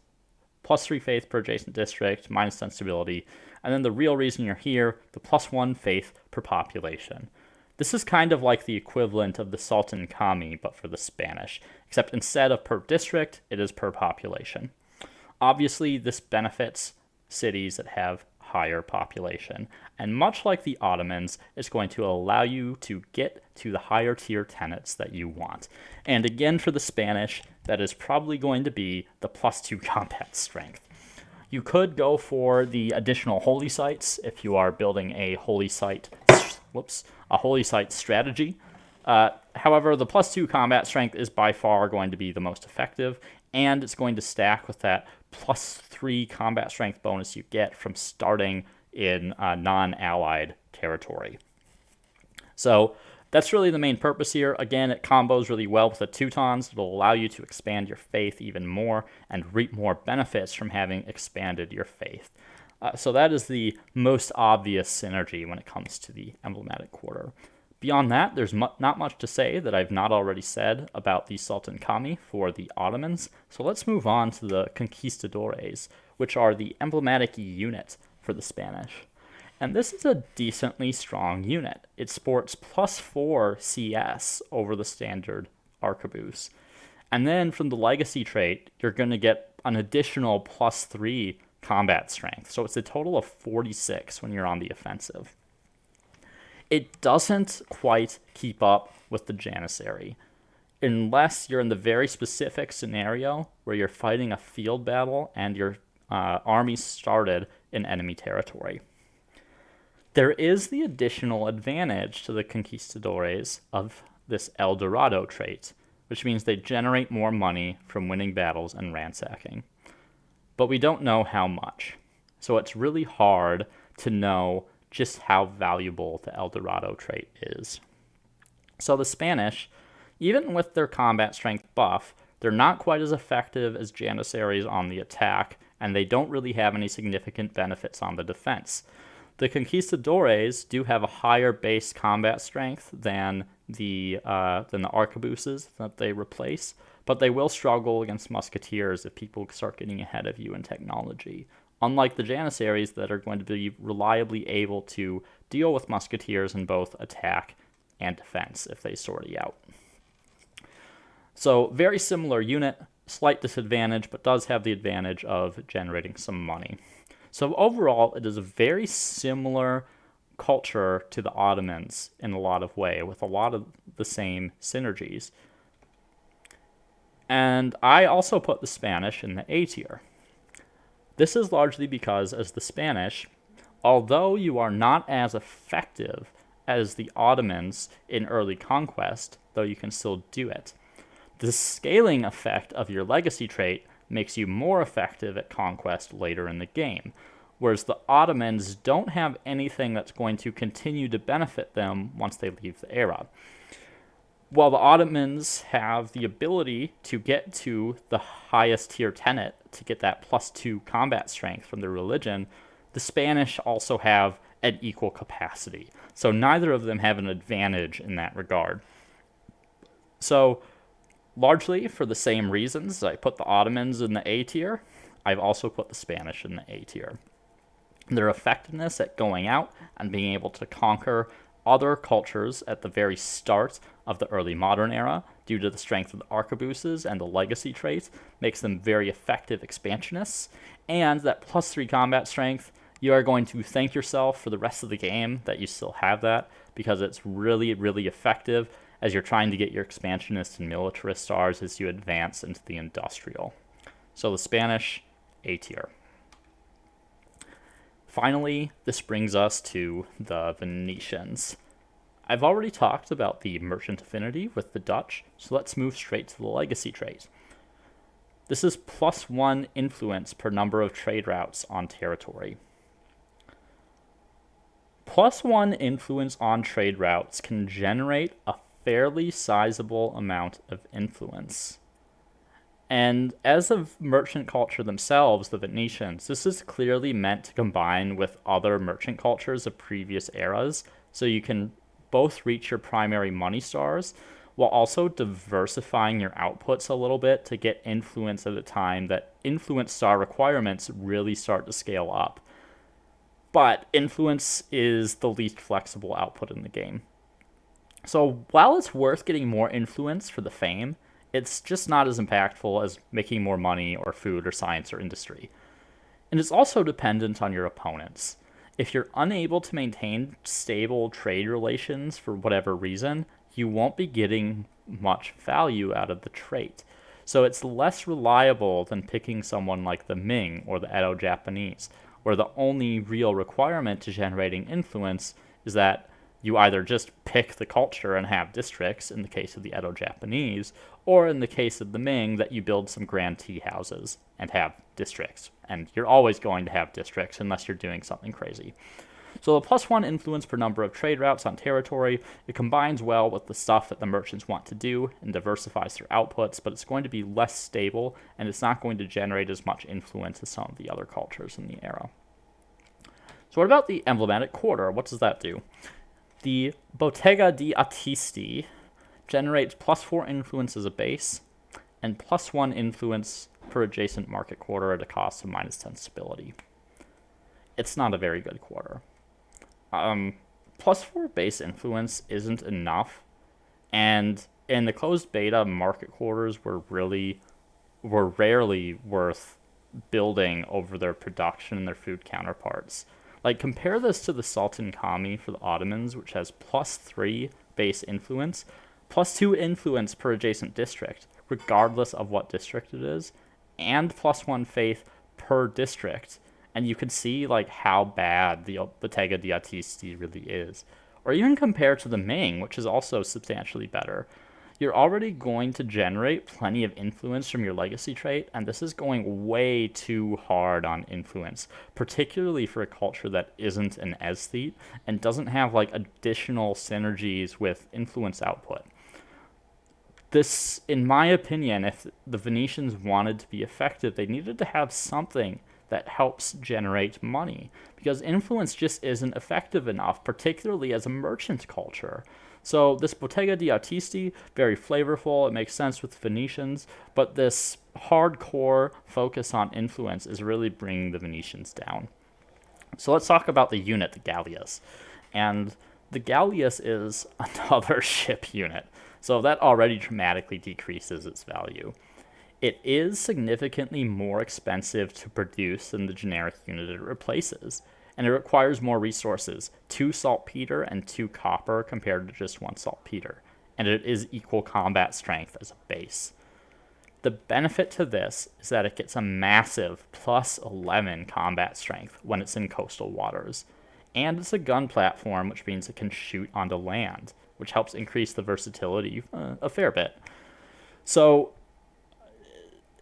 +3 faith per adjacent district, -10 stability, and then the real reason you're here, the +1 faith per population. This is kind of like the equivalent of the Sultan Kami, but for the Spanish, except instead of per district, it is per population. Obviously, this benefits cities that have higher population, and much like the Ottomans, it's going to allow you to get to the higher tier tenets that you want. And again, for the Spanish, that is probably going to be the +2 combat strength. You could go for the additional holy sites if you are building a holy site strategy. However, the +2 combat strength is by far going to be the most effective, and it's going to stack with that +3 combat strength bonus you get from starting in non-allied territory. So that's really the main purpose here. Again, it combos really well with the Teutons. It'll allow you to expand your faith even more and reap more benefits from having expanded your faith. So that is the most obvious synergy when it comes to the emblematic quarter. Beyond that, there's not much to say that I've not already said about the Sultan Kami for the Ottomans. So let's move on to the Conquistadores, which are the emblematic unit for the Spanish. And this is a decently strong unit. It sports +4 CS over the standard arquebus. And then from the legacy trait, you're going to get an additional +3 combat strength. So it's a total of 46 when you're on the offensive. It doesn't quite keep up with the Janissary, unless you're in the very specific scenario where you're fighting a field battle and your army started in enemy territory. There is the additional advantage to the Conquistadores of this El Dorado trait, which means they generate more money from winning battles and ransacking. But we don't know how much, so it's really hard to know just how valuable the El Dorado trait is. So the Spanish, even with their combat strength buff, they're not quite as effective as Janissaries on the attack, and they don't really have any significant benefits on the defense. The Conquistadores do have a higher base combat strength than the arquebuses that they replace, but they will struggle against musketeers if people start getting ahead of you in technology. Unlike the Janissaries that are going to be reliably able to deal with musketeers in both attack and defense if they sort you out. So very similar unit, slight disadvantage, but does have the advantage of generating some money. So overall, it is a very similar culture to the Ottomans in a lot of ways, with a lot of the same synergies. And I also put the Spanish in the A tier. This is largely because, as the Spanish, although you are not as effective as the Ottomans in early conquest, though you can still do it, the scaling effect of your legacy trait makes you more effective at conquest later in the game, whereas the Ottomans don't have anything that's going to continue to benefit them once they leave the era. While the Ottomans have the ability to get to the highest tier tenet to get that +2 combat strength from their religion, the Spanish also have an equal capacity. So neither of them have an advantage in that regard. So largely for the same reasons I put the Ottomans in the A tier, I've also put the Spanish in the A tier. Their effectiveness at going out and being able to conquer other cultures at the very start of the early modern era, due to the strength of the arquebuses and the legacy trait, makes them very effective expansionists, and that +3 combat strength, you are going to thank yourself for the rest of the game that you still have that, because it's really, really effective as you're trying to get your expansionist and militarist stars as you advance into the industrial. So the Spanish, A tier. Finally, this brings us to the Venetians. I've already talked about the merchant affinity with the Dutch, so let's move straight to the legacy trait. This is +1 influence per number of trade routes on territory. +1 influence on trade routes can generate a fairly sizable amount of influence. And as a merchant culture themselves, the Venetians, this is clearly meant to combine with other merchant cultures of previous eras, so you can both reach your primary money stars while also diversifying your outputs a little bit to get influence at a time that influence star requirements really start to scale up. But influence is the least flexible output in the game. So while it's worth getting more influence for the fame, it's just not as impactful as making more money or food or science or industry. And it's also dependent on your opponents. If you're unable to maintain stable trade relations for whatever reason, you won't be getting much value out of the trait. So it's less reliable than picking someone like the Ming or the Edo Japanese, where the only real requirement to generating influence is that you either just pick the culture and have districts, in the case of the Edo Japanese, or in the case of the Ming, that you build some grand tea houses and have districts. And you're always going to have districts unless you're doing something crazy. So the +1 influence per number of trade routes on territory, it combines well with the stuff that the merchants want to do and diversifies their outputs, but it's going to be less stable, and it's not going to generate as much influence as some of the other cultures in the era. So what about the emblematic quarter? What does that do? The Bottega di Artisti generates +4 influence as a base, and +1 influence per adjacent market quarter at a cost of -10 stability. It's not a very good quarter. +4 base influence isn't enough, and in the closed beta, market quarters were rarely worth building over their production and their food counterparts. Like, compare this to the Sultan Kami for the Ottomans, which has +3 base influence, +2 influence per adjacent district, regardless of what district it is, and +1 faith per district. And you can see like how bad the Bottega di Artisti really is. Or even compared to the Ming, which is also substantially better. You're already going to generate plenty of influence from your legacy trait, and this is going way too hard on influence, particularly for a culture that isn't an aesthete and doesn't have like additional synergies with influence output. This, in my opinion, if the Venetians wanted to be effective, they needed to have something that helps generate money, because influence just isn't effective enough, particularly as a merchant culture. So this Bottega di Artisti, very flavorful, it makes sense with Venetians, but this hardcore focus on influence is really bringing the Venetians down. So let's talk about the unit, the Galleass. And the Galleass is another ship unit, so that already dramatically decreases its value. It is significantly more expensive to produce than the generic unit it replaces, and it requires more resources, 2 saltpeter and 2 copper compared to just 1 saltpeter, and it is equal combat strength as a base. The benefit to this is that it gets a massive +11 combat strength when it's in coastal waters, and it's a gun platform, which means it can shoot onto land, which helps increase the versatility a fair bit. So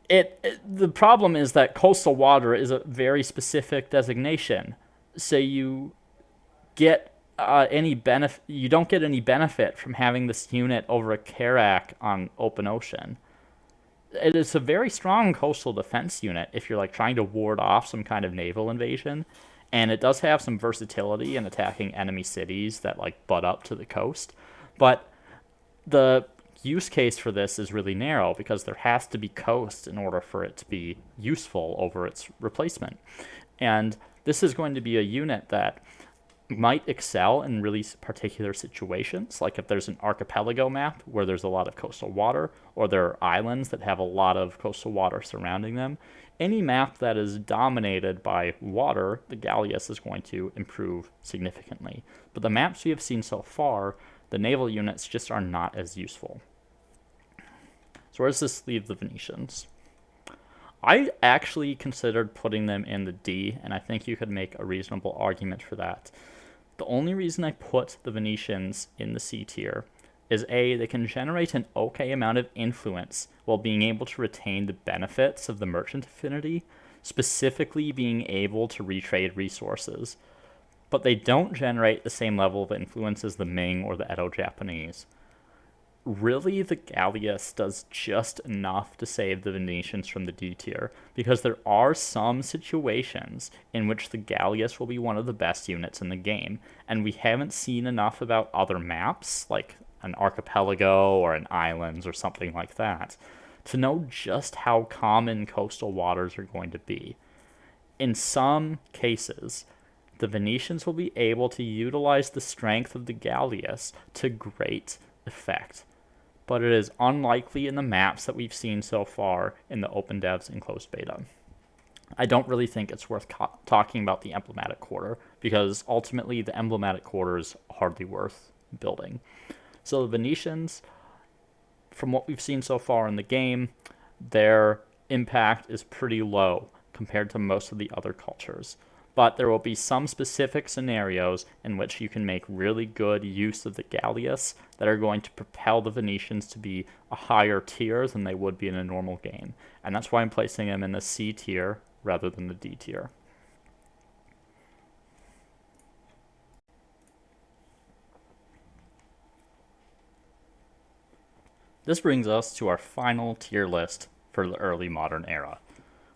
the problem is that coastal water is a very specific designation. So you get you don't get any benefit from having this unit over a Carrack on open ocean. It is a very strong coastal defense unit if you're like trying to ward off some kind of naval invasion, and it does have some versatility in attacking enemy cities that like butt up to the coast. But the use case for this is really narrow because there has to be coast in order for it to be useful over its replacement. And this is going to be a unit that might excel in really particular situations, like if there's an archipelago map where there's a lot of coastal water, or there are islands that have a lot of coastal water surrounding them. Any map that is dominated by water, the Galleass is going to improve significantly. But the maps we have seen so far, the naval units just are not as useful. So where does this leave the Venetians? I actually considered putting them in the D, and I think you could make a reasonable argument for that. The only reason I put the Venetians in the C tier is A, they can generate an okay amount of influence while being able to retain the benefits of the merchant affinity, specifically being able to retrade resources. But they don't generate the same level of influence as the Ming or the Edo Japanese. Really, the Galleass does just enough to save the Venetians from the D tier, because there are some situations in which the Galleass will be one of the best units in the game, and we haven't seen enough about other maps, like an archipelago or an islands or something like that, to know just how common coastal waters are going to be. In some cases, the Venetians will be able to utilize the strength of the Galleass to great effect, but it is unlikely in the maps that we've seen so far in the open devs and closed beta. I don't really think it's worth talking about the emblematic quarter, because ultimately the emblematic quarter is hardly worth building. So the Venetians, from what we've seen so far in the game, their impact is pretty low compared to most of the other cultures. But there will be some specific scenarios in which you can make really good use of the Galleass that are going to propel the Venetians to be a higher tier than they would be in a normal game. And that's why I'm placing them in the C tier rather than the D tier. This brings us to our final tier list for the early modern era.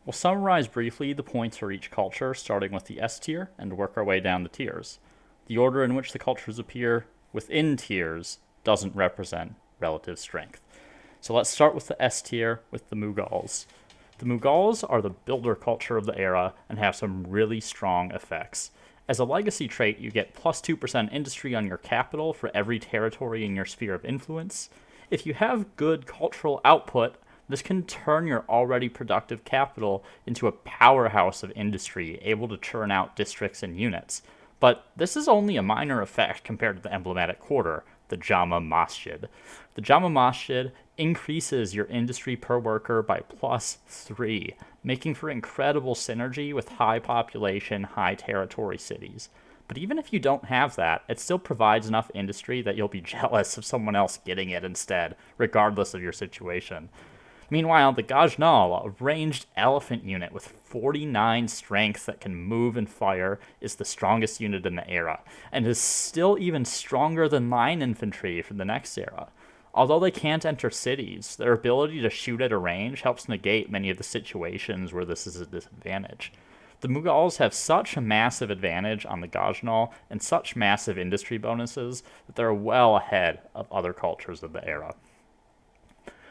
We'll summarize briefly the points for each culture, starting with the S tier, and work our way down the tiers. The order in which the cultures appear within tiers doesn't represent relative strength. So let's start with the S tier with the Mughals. The Mughals are the builder culture of the era and have some really strong effects. As a legacy trait, you get plus 2% industry on your capital for every territory in your sphere of influence. If you have good cultural output, this can turn your already productive capital into a powerhouse of industry, able to churn out districts and units. But this is only a minor effect compared to the emblematic quarter, the Jama Masjid. The Jama Masjid increases your industry per worker by plus 3, making for incredible synergy with high population, high territory cities. But even if you don't have that, it still provides enough industry that you'll be jealous of someone else getting it instead, regardless of your situation. Meanwhile, the Gajnal, a ranged elephant unit with 49 strength that can move and fire, is the strongest unit in the era, and is still even stronger than line infantry from the next era. Although they can't enter cities, their ability to shoot at a range helps negate many of the situations where this is a disadvantage. The Mughals have such a massive advantage on the Gajnal and such massive industry bonuses that they're well ahead of other cultures of the era.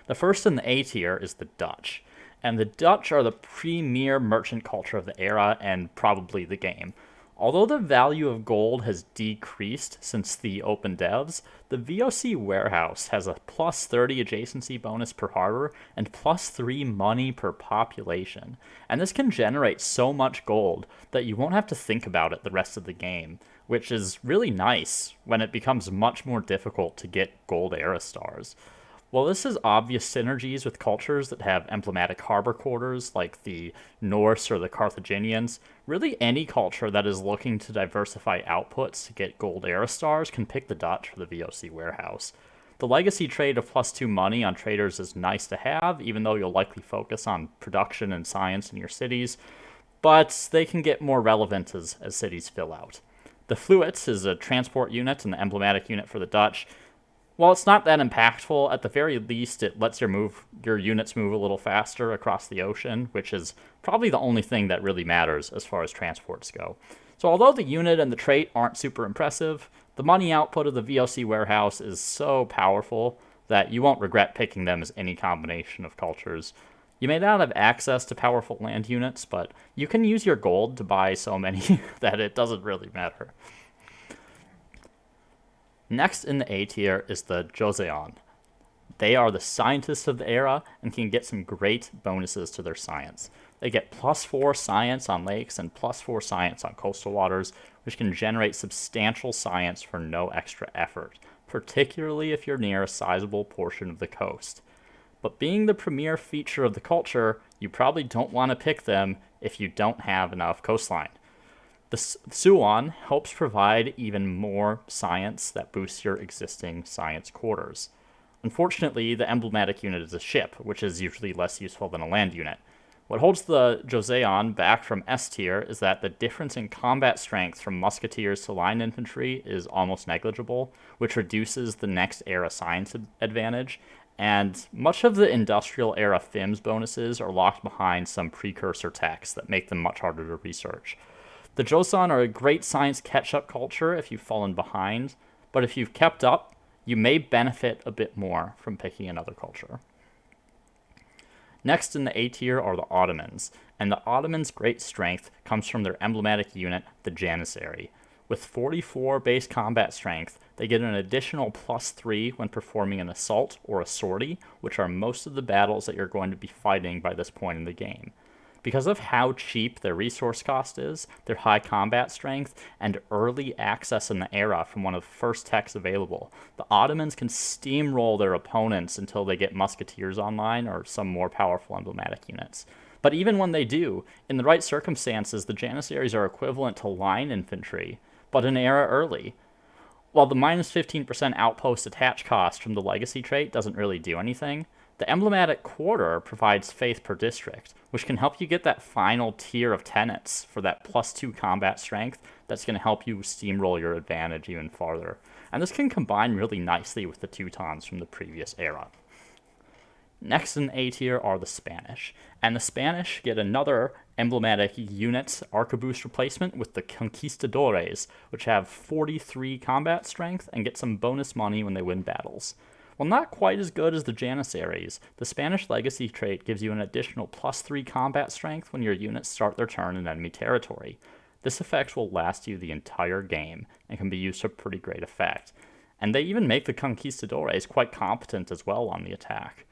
The first in the A tier is the Dutch, and the Dutch are the premier merchant culture of the era and probably the game. Although the value of gold has decreased since the open devs, the VOC warehouse has a plus 30 adjacency bonus per harbor and plus 3 money per population. And this can generate so much gold that you won't have to think about it the rest of the game, which is really nice when it becomes much more difficult to get gold era stars. While this has obvious synergies with cultures that have emblematic harbor quarters like the Norse or the Carthaginians, really any culture that is looking to diversify outputs to get gold era stars can pick the Dutch for the VOC warehouse. The legacy trade of plus 2 money on traders is nice to have, even though you'll likely focus on production and science in your cities, but they can get more relevant as cities fill out. The Fluits is a transport unit and the emblematic unit for the Dutch. While it's not that impactful, at the very least it lets your units move a little faster across the ocean, which is probably the only thing that really matters as far as transports go. So although the unit and the trait aren't super impressive, the money output of the VOC warehouse is so powerful that you won't regret picking them as any combination of cultures. You may not have access to powerful land units, but you can use your gold to buy so many that it doesn't really matter. Next in the A tier is the Joseon. They are the scientists of the era and can get some great bonuses to their science. They get +4 science on lakes and +4 science on coastal waters, which can generate substantial science for no extra effort, particularly if you're near a sizable portion of the coast. But being the premier feature of the culture, you probably don't want to pick them if you don't have enough coastline. The Suwon helps provide even more science that boosts your existing science quarters. Unfortunately, the emblematic unit is a ship, which is usually less useful than a land unit. What holds the Joseon back from S tier is that the difference in combat strength from musketeers to line infantry is almost negligible, which reduces the next era science advantage, and much of the industrial era FIMS bonuses are locked behind some precursor texts that make them much harder to research. The Joseon are a great science catch-up culture if you've fallen behind, but if you've kept up, you may benefit a bit more from picking another culture. Next in the A tier are the Ottomans, and the Ottomans' great strength comes from their emblematic unit, the Janissary. With 44 base combat strength, they get an additional +3 when performing an assault or a sortie, which are most of the battles that you're going to be fighting by this point in the game. Because of how cheap their resource cost is, their high combat strength, and early access in the era from one of the first techs available, the Ottomans can steamroll their opponents until they get musketeers online or some more powerful emblematic units. But even when they do, in the right circumstances, the Janissaries are equivalent to line infantry, but an era early. While the -15% outpost attach cost from the legacy trait doesn't really do anything, the emblematic quarter provides faith per district, which can help you get that final tier of tenets for that +2 combat strength that's going to help you steamroll your advantage even farther. And this can combine really nicely with the Teutons from the previous era. Next in A tier are the Spanish, and the Spanish get another emblematic unit arquebus replacement with the Conquistadores, which have 43 combat strength and get some bonus money when they win battles. While not quite as good as the Janissaries, the Spanish legacy trait gives you an additional +3 combat strength when your units start their turn in enemy territory. This effect will last you the entire game and can be used to pretty great effect. And they even make the Conquistadores quite competent as well on the attack.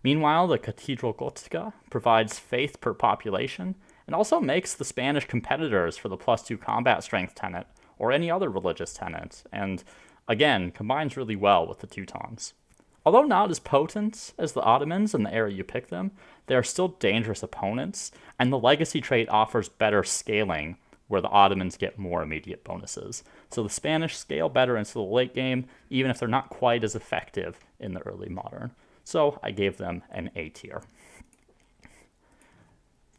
Meanwhile, the Cathedral Gótica provides faith per population and also makes the Spanish competitors for the +2 combat strength tenet or any other religious tenet, and again, combines really well with the Teutons. Although not as potent as the Ottomans in the era you pick them, they are still dangerous opponents, and the legacy trait offers better scaling, where the Ottomans get more immediate bonuses. So the Spanish scale better into the late game, even if they're not quite as effective in the early modern. So I gave them an A tier.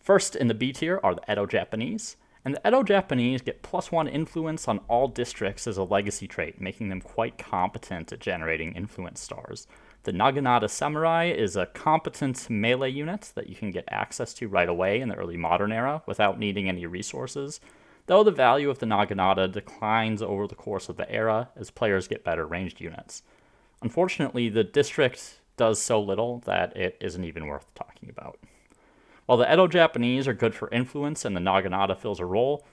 First in the B tier are the Edo Japanese, and the Edo Japanese get +1 influence on all districts as a legacy trait, making them quite competent at generating influence stars. The Naginata Samurai is a competent melee unit that you can get access to right away in the early modern era without needing any resources, though the value of the Naginata declines over the course of the era as players get better ranged units. Unfortunately, the district does so little that it isn't even worth talking about. While the Edo Japanese are good for influence and the Naginata fills a role,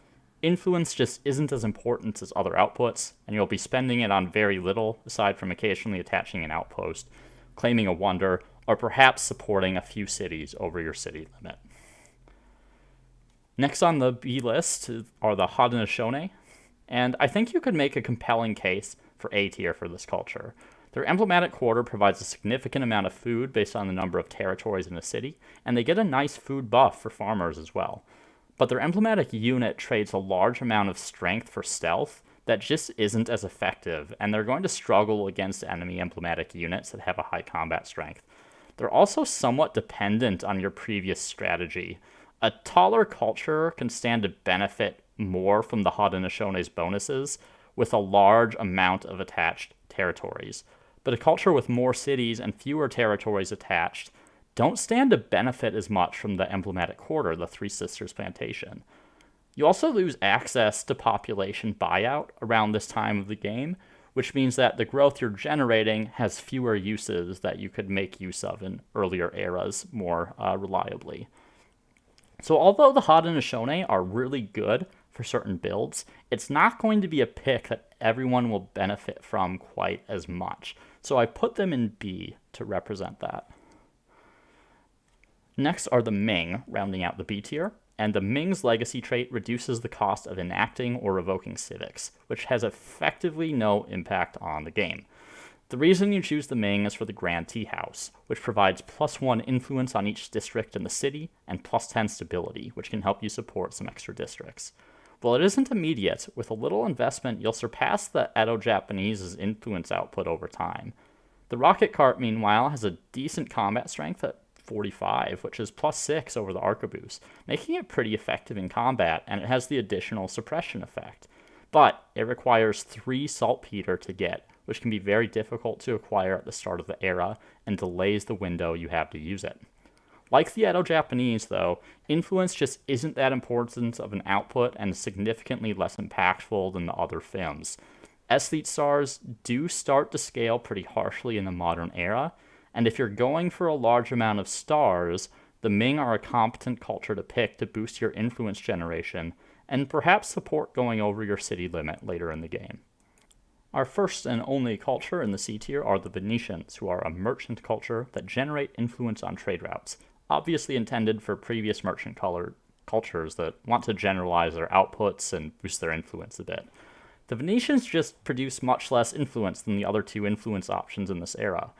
influence just isn't as important as other outputs, and you'll be spending it on very little aside from occasionally attaching an outpost, claiming a wonder, or perhaps supporting a few cities over your city limit. Next on the B list are the Haudenosaunee, and I think you could make a compelling case for A tier for this culture. Their emblematic quarter provides a significant amount of food based on the number of territories in a city, and they get a nice food buff for farmers as well. But their emblematic unit trades a large amount of strength for stealth that just isn't as effective, and they're going to struggle against enemy emblematic units that have a high combat strength. They're also somewhat dependent on your previous strategy. A taller culture can stand to benefit more from the Haudenosaunee's bonuses with a large amount of attached territories. But a culture with more cities and fewer territories attached don't stand to benefit as much from the emblematic quarter, the Three Sisters Plantation. You also lose access to population buyout around this time of the game, which means that the growth you're generating has fewer uses that you could make use of in earlier eras more reliably. So although the Haudenosaunee are really good for certain builds, it's not going to be a pick that everyone will benefit from quite as much. So I put them in B to represent that. Next are the Ming, rounding out the B tier, and the Ming's legacy trait reduces the cost of enacting or revoking civics, which has effectively no impact on the game. The reason you choose the Ming is for the Grand Tea House, which provides +1 influence on each district in the city and +10 stability, which can help you support some extra districts. While it isn't immediate, with a little investment you'll surpass the Edo Japanese's influence output over time. The rocket cart, meanwhile, has a decent combat strength at 45, which is +6 over the arquebus, making it pretty effective in combat, and it has the additional suppression effect. But it requires 3 saltpeter to get, which can be very difficult to acquire at the start of the era and delays the window you have to use it. Like the Edo Japanese, though, influence just isn't that important of an output and is significantly less impactful than the other films. Aesthete stars do start to scale pretty harshly in the modern era, and if you're going for a large amount of stars, the Ming are a competent culture to pick to boost your influence generation, and perhaps support going over your city limit later in the game. Our first and only culture in the C tier are the Venetians, who are a merchant culture that generate influence on trade routes, obviously intended for previous merchant cultures that want to generalize their outputs and boost their influence a bit. The Venetians just produce much less influence than the other 2 influence options in this era.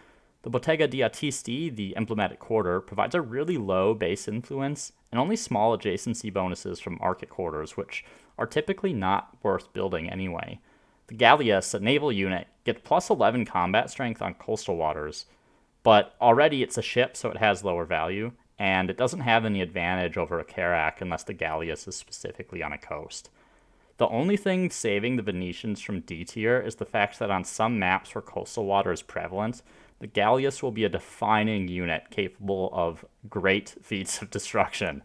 The Bottega di Artisti, the emblematic quarter, provides a really low base influence and only small adjacency bonuses from market quarters, which are typically not worth building anyway. The Galleass, a naval unit, gets +11 combat strength on coastal waters, but already it's a ship, so it has lower value, and it doesn't have any advantage over a Carrack unless the Galleass is specifically on a coast. The only thing saving the Venetians from D tier is the fact that on some maps where coastal water is prevalent, the Galleass will be a defining unit capable of great feats of destruction.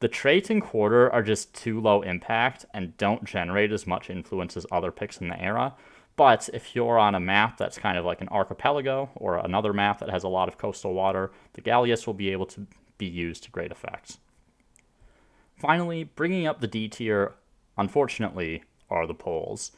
The trait and quarter are just too low impact and don't generate as much influence as other picks in the era, but if you're on a map that's kind of like an archipelago or another map that has a lot of coastal water, the Galleass will be able to be used to great effect. Finally, bringing up the D tier, unfortunately, are the Poles.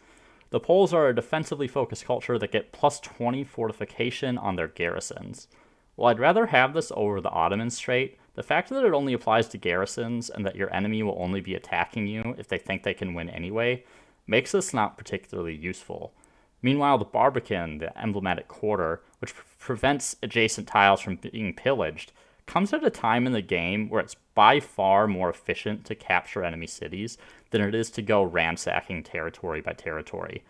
The Poles are a defensively focused culture that get +20 fortification on their garrisons. While I'd rather have this over the Ottomans trait, the fact that it only applies to garrisons and that your enemy will only be attacking you if they think they can win anyway, makes this not particularly useful. Meanwhile, the Barbican, the emblematic quarter, which prevents adjacent tiles from being pillaged, comes at a time in the game where it's by far more efficient to capture enemy cities than it is to go ransacking territory by territory.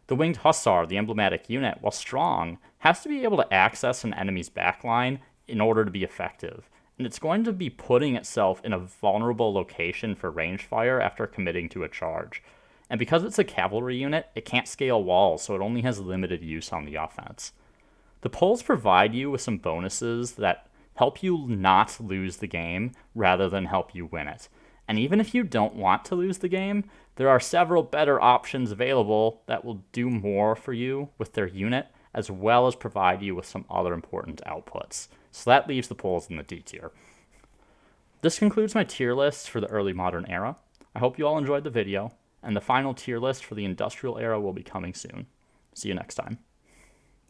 The Winged Hussar, the emblematic unit, while strong, has to be able to access an enemy's backline in order to be effective, and it's going to be putting itself in a vulnerable location for range fire after committing to a charge. And because it's a cavalry unit, it can't scale walls, so it only has limited use on the offense. The Poles provide you with some bonuses that help you not lose the game rather than help you win it. And even if you don't want to lose the game, there are several better options available that will do more for you with their unit, as well as provide you with some other important outputs. So that leaves the Poles in the D tier. This concludes my tier list for the early modern era. I hope you all enjoyed the video, and the final tier list for the industrial era will be coming soon. See you next time.